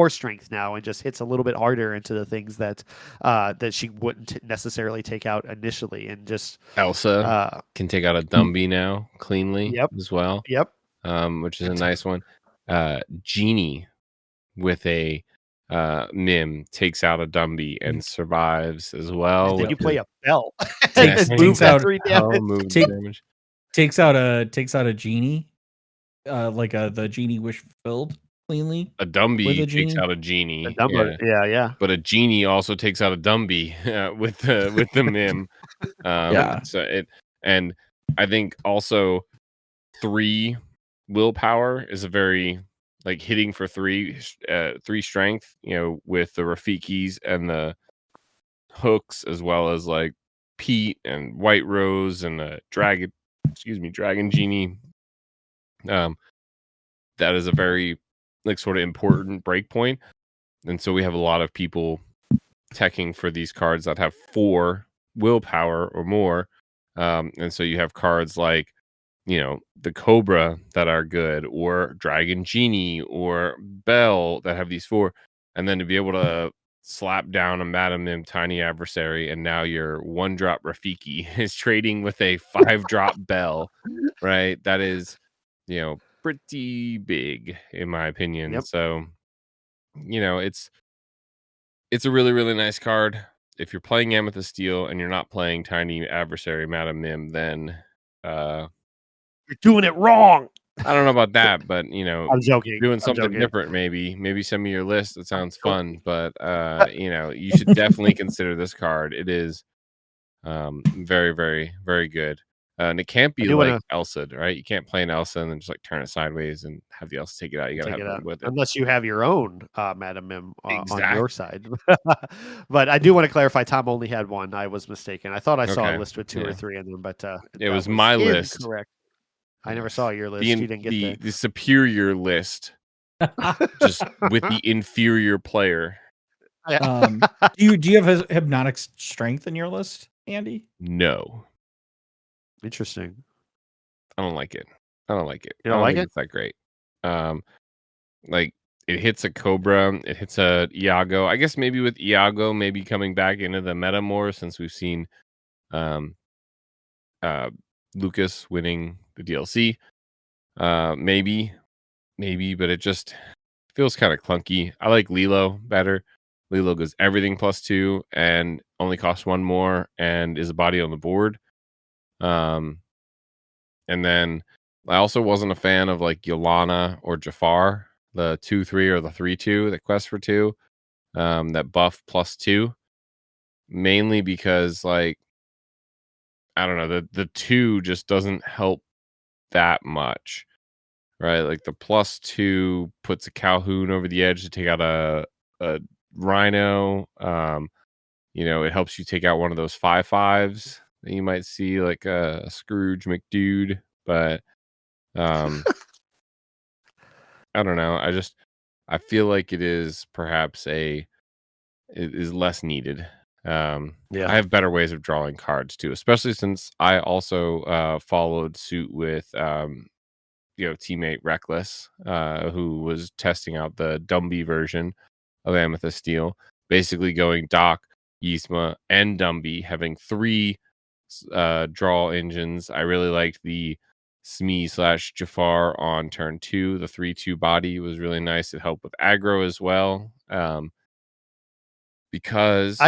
strength now, and just hits a little bit harder into the things that that she wouldn't necessarily take out initially. And just Elsa can take out a Dumby now cleanly as well. Yep. Which is a nice one. Genie with a Mim takes out a Dumby and survives as well. And then you play a Bell. Takes out 3 damage. Takes out a Genie, like the Genie wish fulfilled cleanly. A Dumby takes out a Genie. Yeah. But a Genie also takes out a Dumby with the Mim. So and I think also 3 willpower is a very, like, hitting for 3 strength, with the Rafikis and the hooks, as well as like Pete and White Rose and Dragon Genie. That is a very, like, sort of important break point. And so we have a lot of people teching for these cards that have 4 willpower or more. And so you have cards like, the Cobra that are good, or Dragon Genie or Bell that have these 4. And then to be able to slap down a Madame Mim Tiny Adversary, and now your 1-drop Rafiki is trading with a 5-drop Bell, right? That is, pretty big in my opinion. Yep. So, it's a really, really nice card. If you're playing Amethyst Steel and you're not playing Tiny Adversary Madame Mim, then you're doing it wrong. I don't know about that, but I'm joking. Doing something different, maybe send me your list. That sounds fun. But you should definitely consider this card. It is very, very, very good. And it can't be like Elsa, right? You can't play an Elsa and then just like turn it sideways and have the Elsa take it out. You gotta have fun with it, unless you have your own Madame Mim on your side. But I do want to clarify, Tom only had 1. I was mistaken. I thought I saw a list with 2 or 3 in them, but it was my list. Correct. I never saw your list. You didn't get the superior list, just with the inferior player. Do you have a hypnotic strength in your list, Andy? No. Interesting. I don't like it. You don't like it? It's that great. Like, it hits a Cobra, it hits a Iago. I guess maybe with Iago maybe coming back into the meta more, since we've seen Lucas winning the DLC. Maybe, but it just feels kind of clunky. I like Lilo better. Lilo goes everything +2 and only costs 1 more and is a body on the board. And then I also wasn't a fan of like Yolana or Jafar, the 2/3 or the 3/2 that quest for 2, that buff +2, mainly because, like, I don't know, the 2 just doesn't help that much, right? Like, the +2 puts a Calhoun over the edge to take out a Rhino. It helps you take out one of those 5/5s that you might see, like a Scrooge McDude. But I don't know. I feel like it is perhaps it is less needed. I have better ways of drawing cards too, especially since I also followed suit with teammate Reckless, who was testing out the Dumby version of Amethyst Steel, basically going Doc, Yzma, and Dumby, having 3 draw engines. I really liked the Smee/Jafar on turn 2. The 3/2 body was really nice. It helped with aggro as well. Because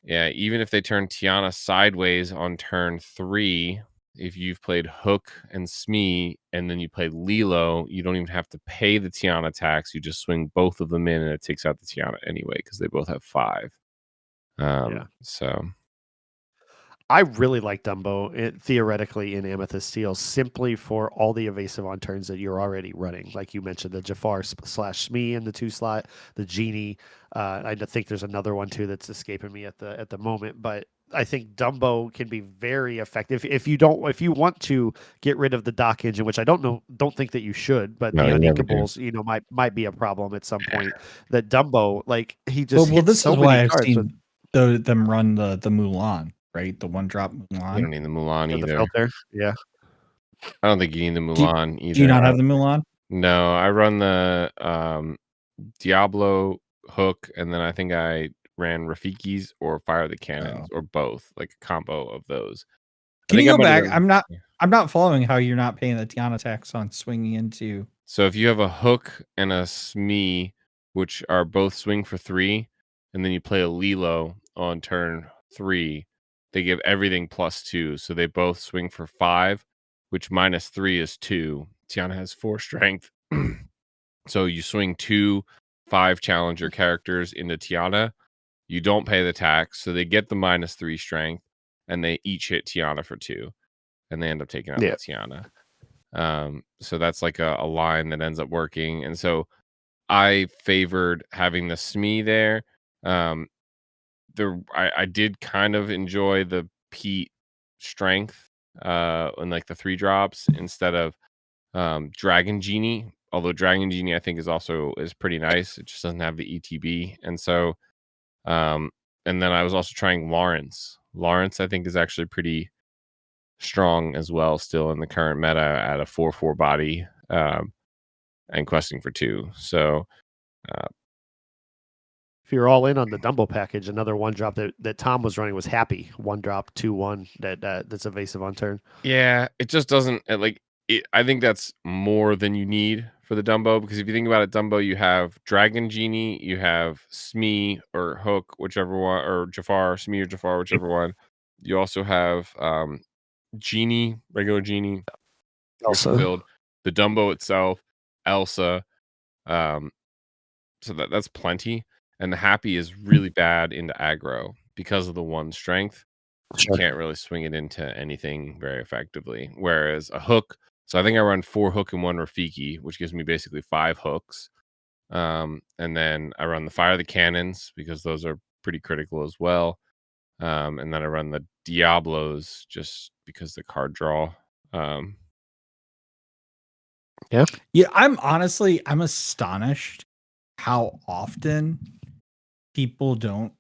even if they turn Tiana sideways on turn 3, if you've played Hook and Smee and then you play Lilo, you don't even have to pay the Tiana tax. You just swing both of them in and it takes out the Tiana anyway because they both have 5. So I really like Dumbo theoretically in Amethyst Steel simply for all the evasive on turns that you're already running. Like you mentioned, the Jafar/Smee in the 2 slot, the Genie. I think there's another one too that's escaping me at the moment, but I think Dumbo can be very effective if you want to get rid of the dock engine, which I don't think that you should, but the uninkables, might be a problem at some point. That Dumbo, like he just hits this so is many why I've cards seen them run the Mulan, right? The 1-drop Mulan. You don't need the Mulan either. The filter. Yeah. I don't think you need the Mulan either. Do you not have the Mulan? No, I run the Diablo Hook, and then I think I ran Rafiki's or Fire the Cannons or both, like a combo of those. Can you go back? I'm not following how you're not paying the Tiana tax on swinging into. So if you have a Hook and a Smee, which are both swing for 3, and then you play a Lilo on turn 3, they give everything +2, so they both swing for 5, which -3 is 2. Tiana has 4 strength, so you swing 2 5 challenger characters into Tiana. You don't pay the tax, so they get the -3 strength, and they each hit Tiana for 2, and they end up taking out the Tiana. So that's like a line that ends up working, and so I favored having the Smee there. I did kind of enjoy the Pete strength and like the 3 drops instead of Dragon Genie. Although Dragon Genie I think is pretty nice. It just doesn't have the ETB, and so and then I was also trying Lawrence. Lawrence I think is actually pretty strong as well, still in the current meta at a 4/4 body and questing for 2. So if you're all in on the Dumbo package, another 1-drop that Tom was running was Happy 1-drop 2/1 that's evasive on turn. Yeah, it just doesn't I think that's more than you need for the Dumbo, because if you think about it, Dumbo, you have Dragon Genie, you have Smee or Hook, whichever one, or Jafar, Smee or Jafar, whichever one. You also have Genie, regular Genie, Elsa, the Dumbo itself, Elsa. So that's plenty. And the Happy is really bad into aggro because of the 1 strength. You can't really swing it into anything very effectively. Whereas a Hook, so I think I run 4 Hook and 1 Rafiki, which gives me basically 5 hooks. And then I run the Fire the Cannons because those are pretty critical as well. And then I run the Diablos just because the card draw. Yeah, I'm astonished how often people don't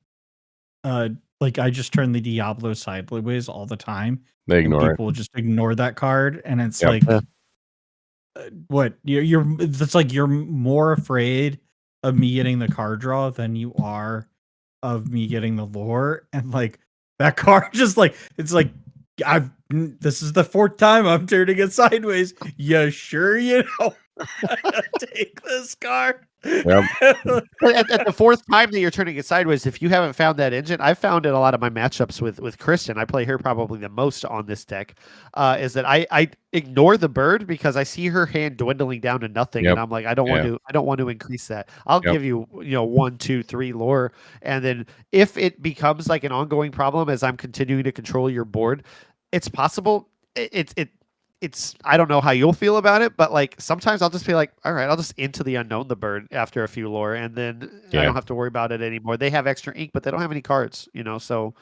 like I just turn the Diablo sideways all the time. They ignore people just ignore that card, and it's like what it's like you're more afraid of me getting the card draw than you are of me getting the lore, and like that card just like it's like this is the 4th time I'm turning it sideways. You sure you don't take this card? Yep. at the 4th time that you're turning it sideways, if you haven't found that engine, I've found in a lot of my matchups with Kristen, I play her probably the most on this deck, is that I ignore the bird because I see her hand dwindling down to nothing, and I'm like, I don't want to increase that. I'll give you 1, 2, 3 lore, and then if it becomes like an ongoing problem as I'm continuing to control your board, it's possible. It's I don't know how you'll feel about it, but like sometimes I'll just be like, all right, I'll just into the unknown the bird after a few lore, and then I don't have to worry about it anymore. They have extra ink, but they don't have any cards, so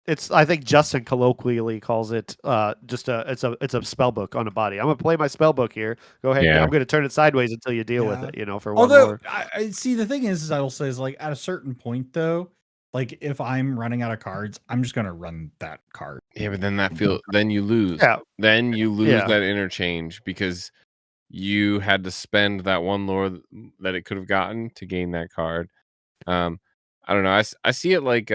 it's I think Justin colloquially calls it it's a spell book on a body. I'm gonna play my spell book here. Go ahead, I'm gonna turn it sideways until you deal with it, for one lore. I see the thing is I will say is like at a certain point though, like if I'm running out of cards, I'm just gonna run that card. Yeah, but then then you lose. Yeah. Then you lose that interchange because you had to spend that 1 lore that it could have gotten to gain that card. I don't know. I see it like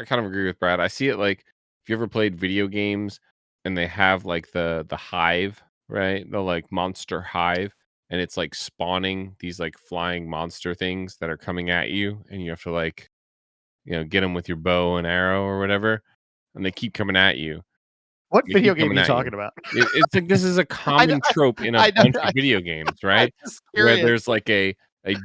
kind of agree with Brad. I see it like if you ever played video games and they have like the hive, right? The like monster hive, and it's like spawning these like flying monster things that are coming at you, and you have to like, get them with your bow and arrow or whatever, and they keep coming at you. What video game are you talking about? It's like this is a common trope in a bunch of video games, right? Where there's like a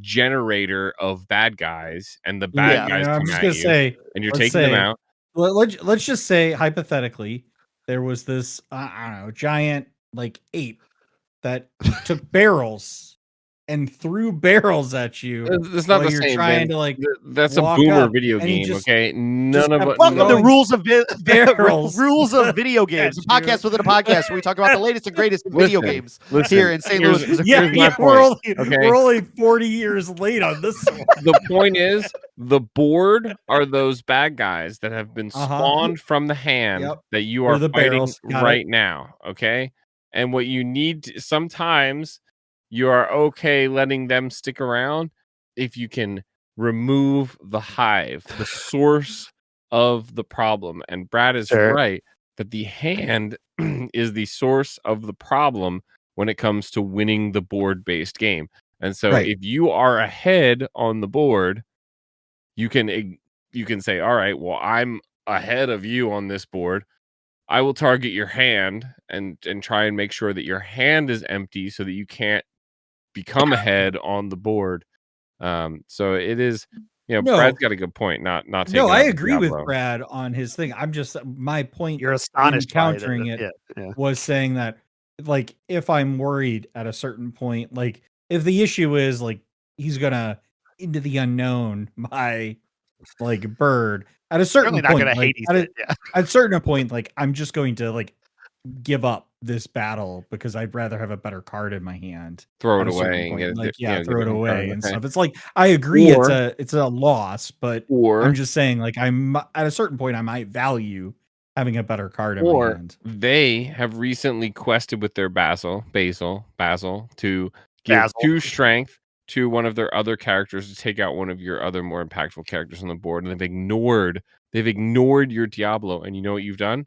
generator of bad guys, and the bad guys come at you, and you're taking them out. Let's just say, hypothetically, there was this I don't know, giant like ape that took barrels and threw barrels at you. It's not the same trying thing. to like that's a boomer video game, okay? None of welcome to the rules of rules of video games. A That's podcast within a podcast where we talk about the latest and greatest in video games here in St. Louis. We're only 40 years late on this one. The point is, the board are those bad guys that have been spawned from the hand that you are fighting right now, okay? And what you need sometimes you are okay letting them stick around if you can remove the hive, the source of the problem. And Brad is right that the hand is the source of the problem when it comes to winning the board-based game. And so if you are ahead on the board, you can say, all right, well, I'm ahead of you on this board. I will target your hand and try and make sure that your hand is empty so that you can't become ahead on the board. So it is, Brad's got a good point. Not taking. No, I agree with Brad on his thing. I'm just my point. You're astonished countering it was saying that, like, if I'm worried at a certain point, like if the issue is like he's gonna into the unknown my like bird at a certain point, at a certain point, like I'm just going to like give up this battle because I'd rather have a better card in my hand. Throw it away and get it, throw it away and stuff. It's like I agree, it's a loss, but I'm just saying, like, I'm at a certain point I might value having a better card in my hand. They have recently quested with their Basil to give 2 strength to one of their other characters to take out one of your other more impactful characters on the board, and they've ignored your Diablo. And you know what you've done?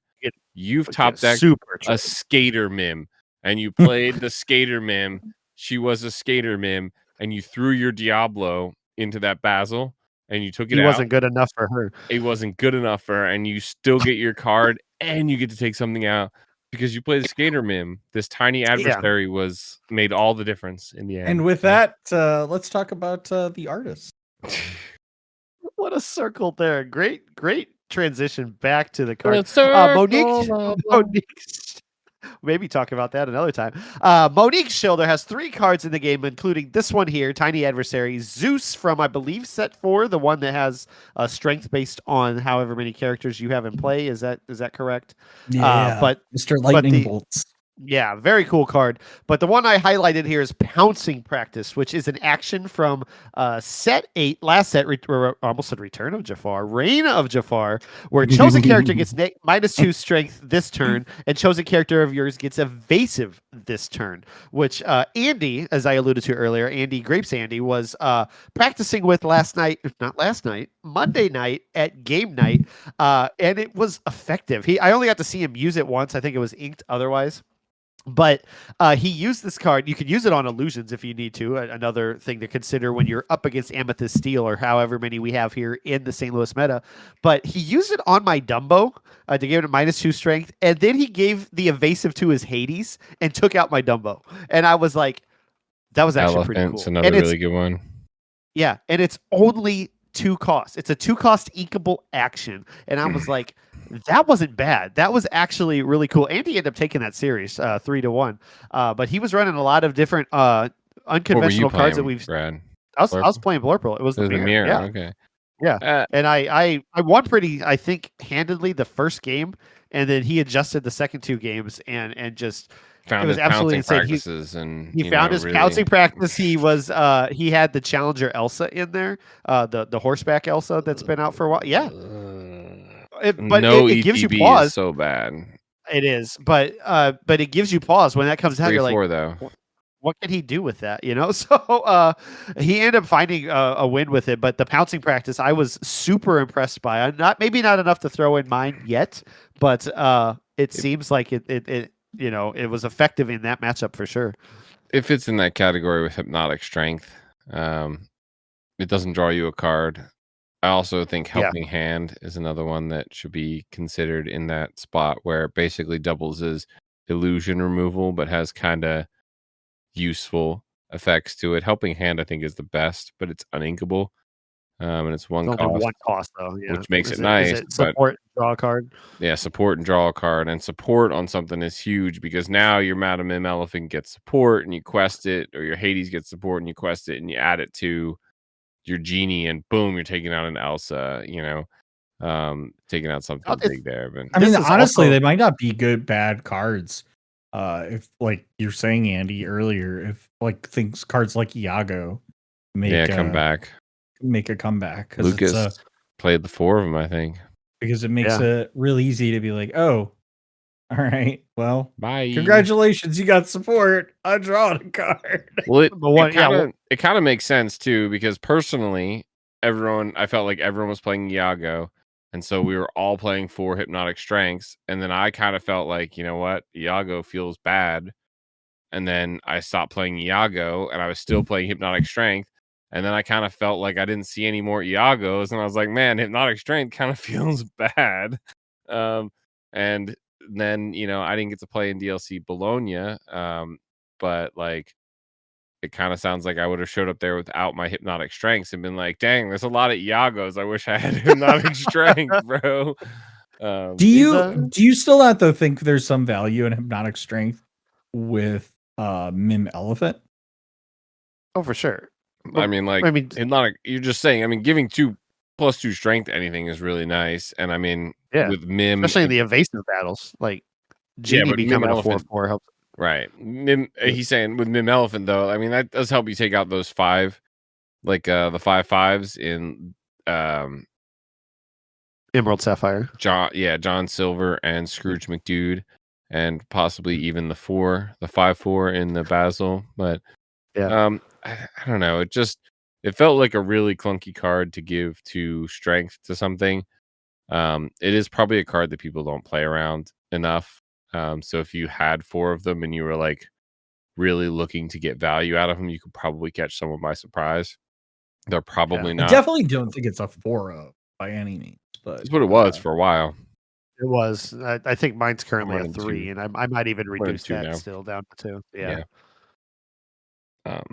You've top decked a skater mim, and you played the skater mim. She was a skater mim, and you threw your Diablo into that Basil, and you took it out. It wasn't good enough for her. It wasn't good enough for her, and you still get your card, and you get to take something out because you played the skater mim. This tiny adversary made all the difference in the end. And with that, let's talk about the artist. What a circle there! Great transition back to the card. Monique, maybe talk about that another time. Monique Schilder has 3 cards in the game, including this one here, Tiny Adversary, Zeus from, I believe, set 4, the one that has strength based on however many characters you have in play. Is that correct? Yeah, but Mr. Lightning Bolts. Yeah, very cool card. But the one I highlighted here is Pouncing Practice, which is an action from set 8, last set, almost said Return of Jafar, Reign of Jafar, where chosen character gets -2 strength this turn, and chosen character of yours gets evasive this turn, which Andy, as I alluded to earlier, Grapes Andy, was practicing with Monday night at game night, and it was effective. I only got to see him use it once. I think it was inked otherwise. But he used this card. You could use it on illusions if you need to. Another thing to consider when you're up against Amethyst Steel or however many we have here in the St. Louis meta. But he used it on my Dumbo to give it a -2 strength. And then he gave the evasive to his Hades and took out my Dumbo. And I was like, that was actually pretty cool. Another really good one. Yeah. And it's only 2 costs. It's a 2-cost inkable action. And I was like, that wasn't bad. That was actually really cool. Andy ended up taking that series 3-1. But he was running a lot of different unconventional cards that we've. Brad? I was playing Blurple. It was the mirror. Yeah. Okay. Yeah. And I won pretty, I think, handedly the first game, and then he adjusted the second 2 games and just. Found it was absolutely insane. He found his pouncing practice. He was he had the Challenger Elsa in there, the horseback Elsa that's been out for a while. Yeah. But it gives you pause. Is so bad. It is, but it gives you pause when that comes out. You're like, though. what can he do with that? You know, so he ended up finding a win with it. But the pouncing practice, I was super impressed by. Maybe not enough to throw in mine yet, but it seems like it was effective in that matchup for sure. It fits in that category with Hypnotic Strength. It doesn't draw you a card. I also think Helping Hand is another one that should be considered in that spot where it basically doubles as illusion removal, but has kind of useful effects to it. Helping Hand, I think, is the best, but it's uninkable. And it's only one cost though, which makes it nice. Support and draw a card. Yeah, support and draw a card, and support on something is huge because now your Madam Mim Elephant gets support and you quest it, or your Hades gets support and you quest it, and you add it to your Genie, and boom, you're taking out an Elsa. Taking out something big there. But I mean, honestly, they might not be bad cards. If like you're saying, Andy, earlier, if like cards like Iago make a comeback. Lucas played the 4 of them, I think, because it makes it really easy to be like, oh, all right, well, bye, congratulations, you got support. I draw a card. Well, it kind of makes sense too, because personally, I felt like everyone was playing Iago, and so we were all playing 4 Hypnotic Strengths, and then I kind of felt like, you know what, Iago feels bad, and then I stopped playing Iago, and I was still playing Hypnotic Strength. And then I kind of felt like I didn't see any more Iagos, and I was like, man, Hypnotic Strength kind of feels bad. And then, I didn't get to play in DLC Bologna, but like, it kind of sounds like I would have showed up there without my Hypnotic Strengths and been like, dang, there's a lot of Iagos. I wish I had Hypnotic Strength, bro. Do you still not though think there's some value in Hypnotic Strength with Mim Elephant? Oh, for sure. Hypnotic, you're just saying, giving 2+2 strength to anything is really nice. And with Mim, especially in the evasive battles, like Genie becoming a 4/4 helps. Right. He's saying with Mim Elephant though, that does help you take out those 5, like the 5/5s in Emerald Sapphire. John Silver and Scrooge McDude, and possibly even the 5/4 in the Basil. But I don't know. It felt like a really clunky card to give to strength to something. It is probably a card that people don't play around enough. So if you had 4 of them and you were like really looking to get value out of them, you could probably catch someone by surprise. They're probably not. I definitely don't think it's a 4/0 by any means, but it's what it was for a while. It was. I think mine's currently a 3, and I might even reduce that now. Still down to 2. Yeah.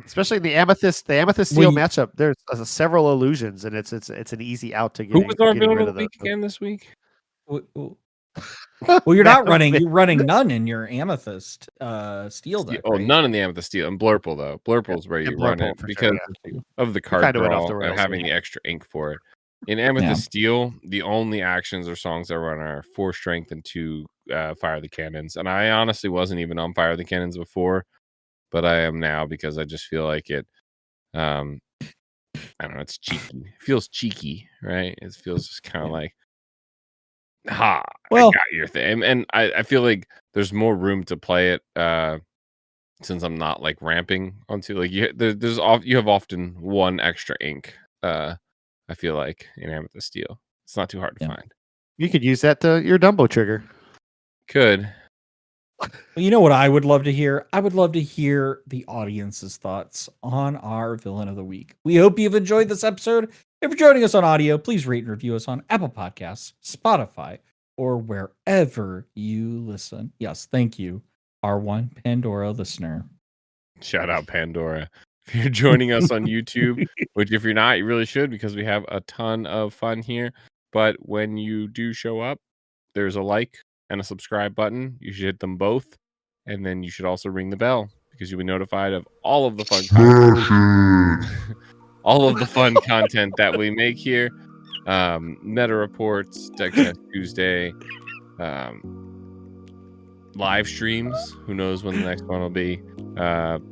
Especially the Amethyst Steel matchup. There's several illusions, and it's an easy out to get. Who was our villain of the week again this week? Well, you're not running. You're running none in your Amethyst Steel deck. Oh, right? None in the Amethyst Steel. And Blurple though. Blurple's where you run it because of the card draw and having the extra ink for it. In Amethyst Steel, the only actions or songs I run are 4 strength and 2 fire the cannons. And I honestly wasn't even on fire the cannons before, but I am now because I just feel like it. I don't know. It's cheeky. It feels cheeky, right? It feels just kind of like, I got your thing. And I feel like there's more room to play it since I'm not like ramping onto like you have often 1 extra ink. I feel like in Amethyst Steel, it's not too hard to find. You could use that to your Dumbo trigger. Could. Well, you know what I would love to hear? I would love to hear the audience's thoughts on our villain of the week. We hope you've enjoyed this episode. If you're joining us on audio, please rate and review us on Apple Podcasts, Spotify, or wherever you listen. Yes, thank you, our one Pandora listener. Shout out Pandora. If you're joining us on YouTube, which if you're not, you really should, because we have a ton of fun here. But when you do show up, there's a like and a subscribe button. You should hit them both. And then you should also ring the bell because you'll be notified of all of the fun content. All of the fun content that we make here. Meta reports, Deck Test Tuesday, live streams. Who knows when the next one will be.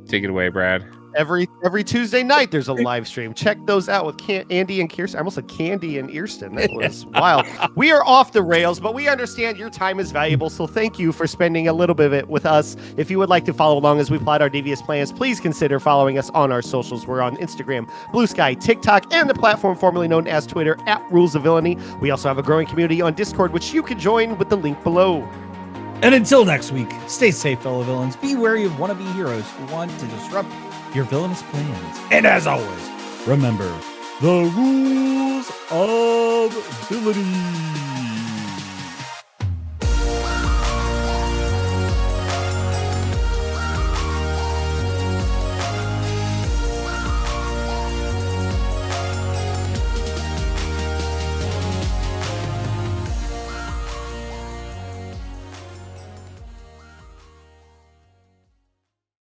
Take it away, Brad. Every Tuesday night, there's a live stream. Check those out with Andy and Kirsten. I almost said Candy and Earston. That was wild. We are off the rails, but we understand your time is valuable, so thank you for spending a little bit of it with us. If you would like to follow along as we plot our devious plans, please consider following us on our socials. We're on Instagram, Blue Sky, TikTok, and the platform formerly known as Twitter @RulesOfVillainy. We also have a growing community on Discord, which you can join with the link below. And until next week, stay safe, fellow villains. Be wary of wannabe heroes who want to disrupt your villainous plans. And as always, remember the rules of villainy.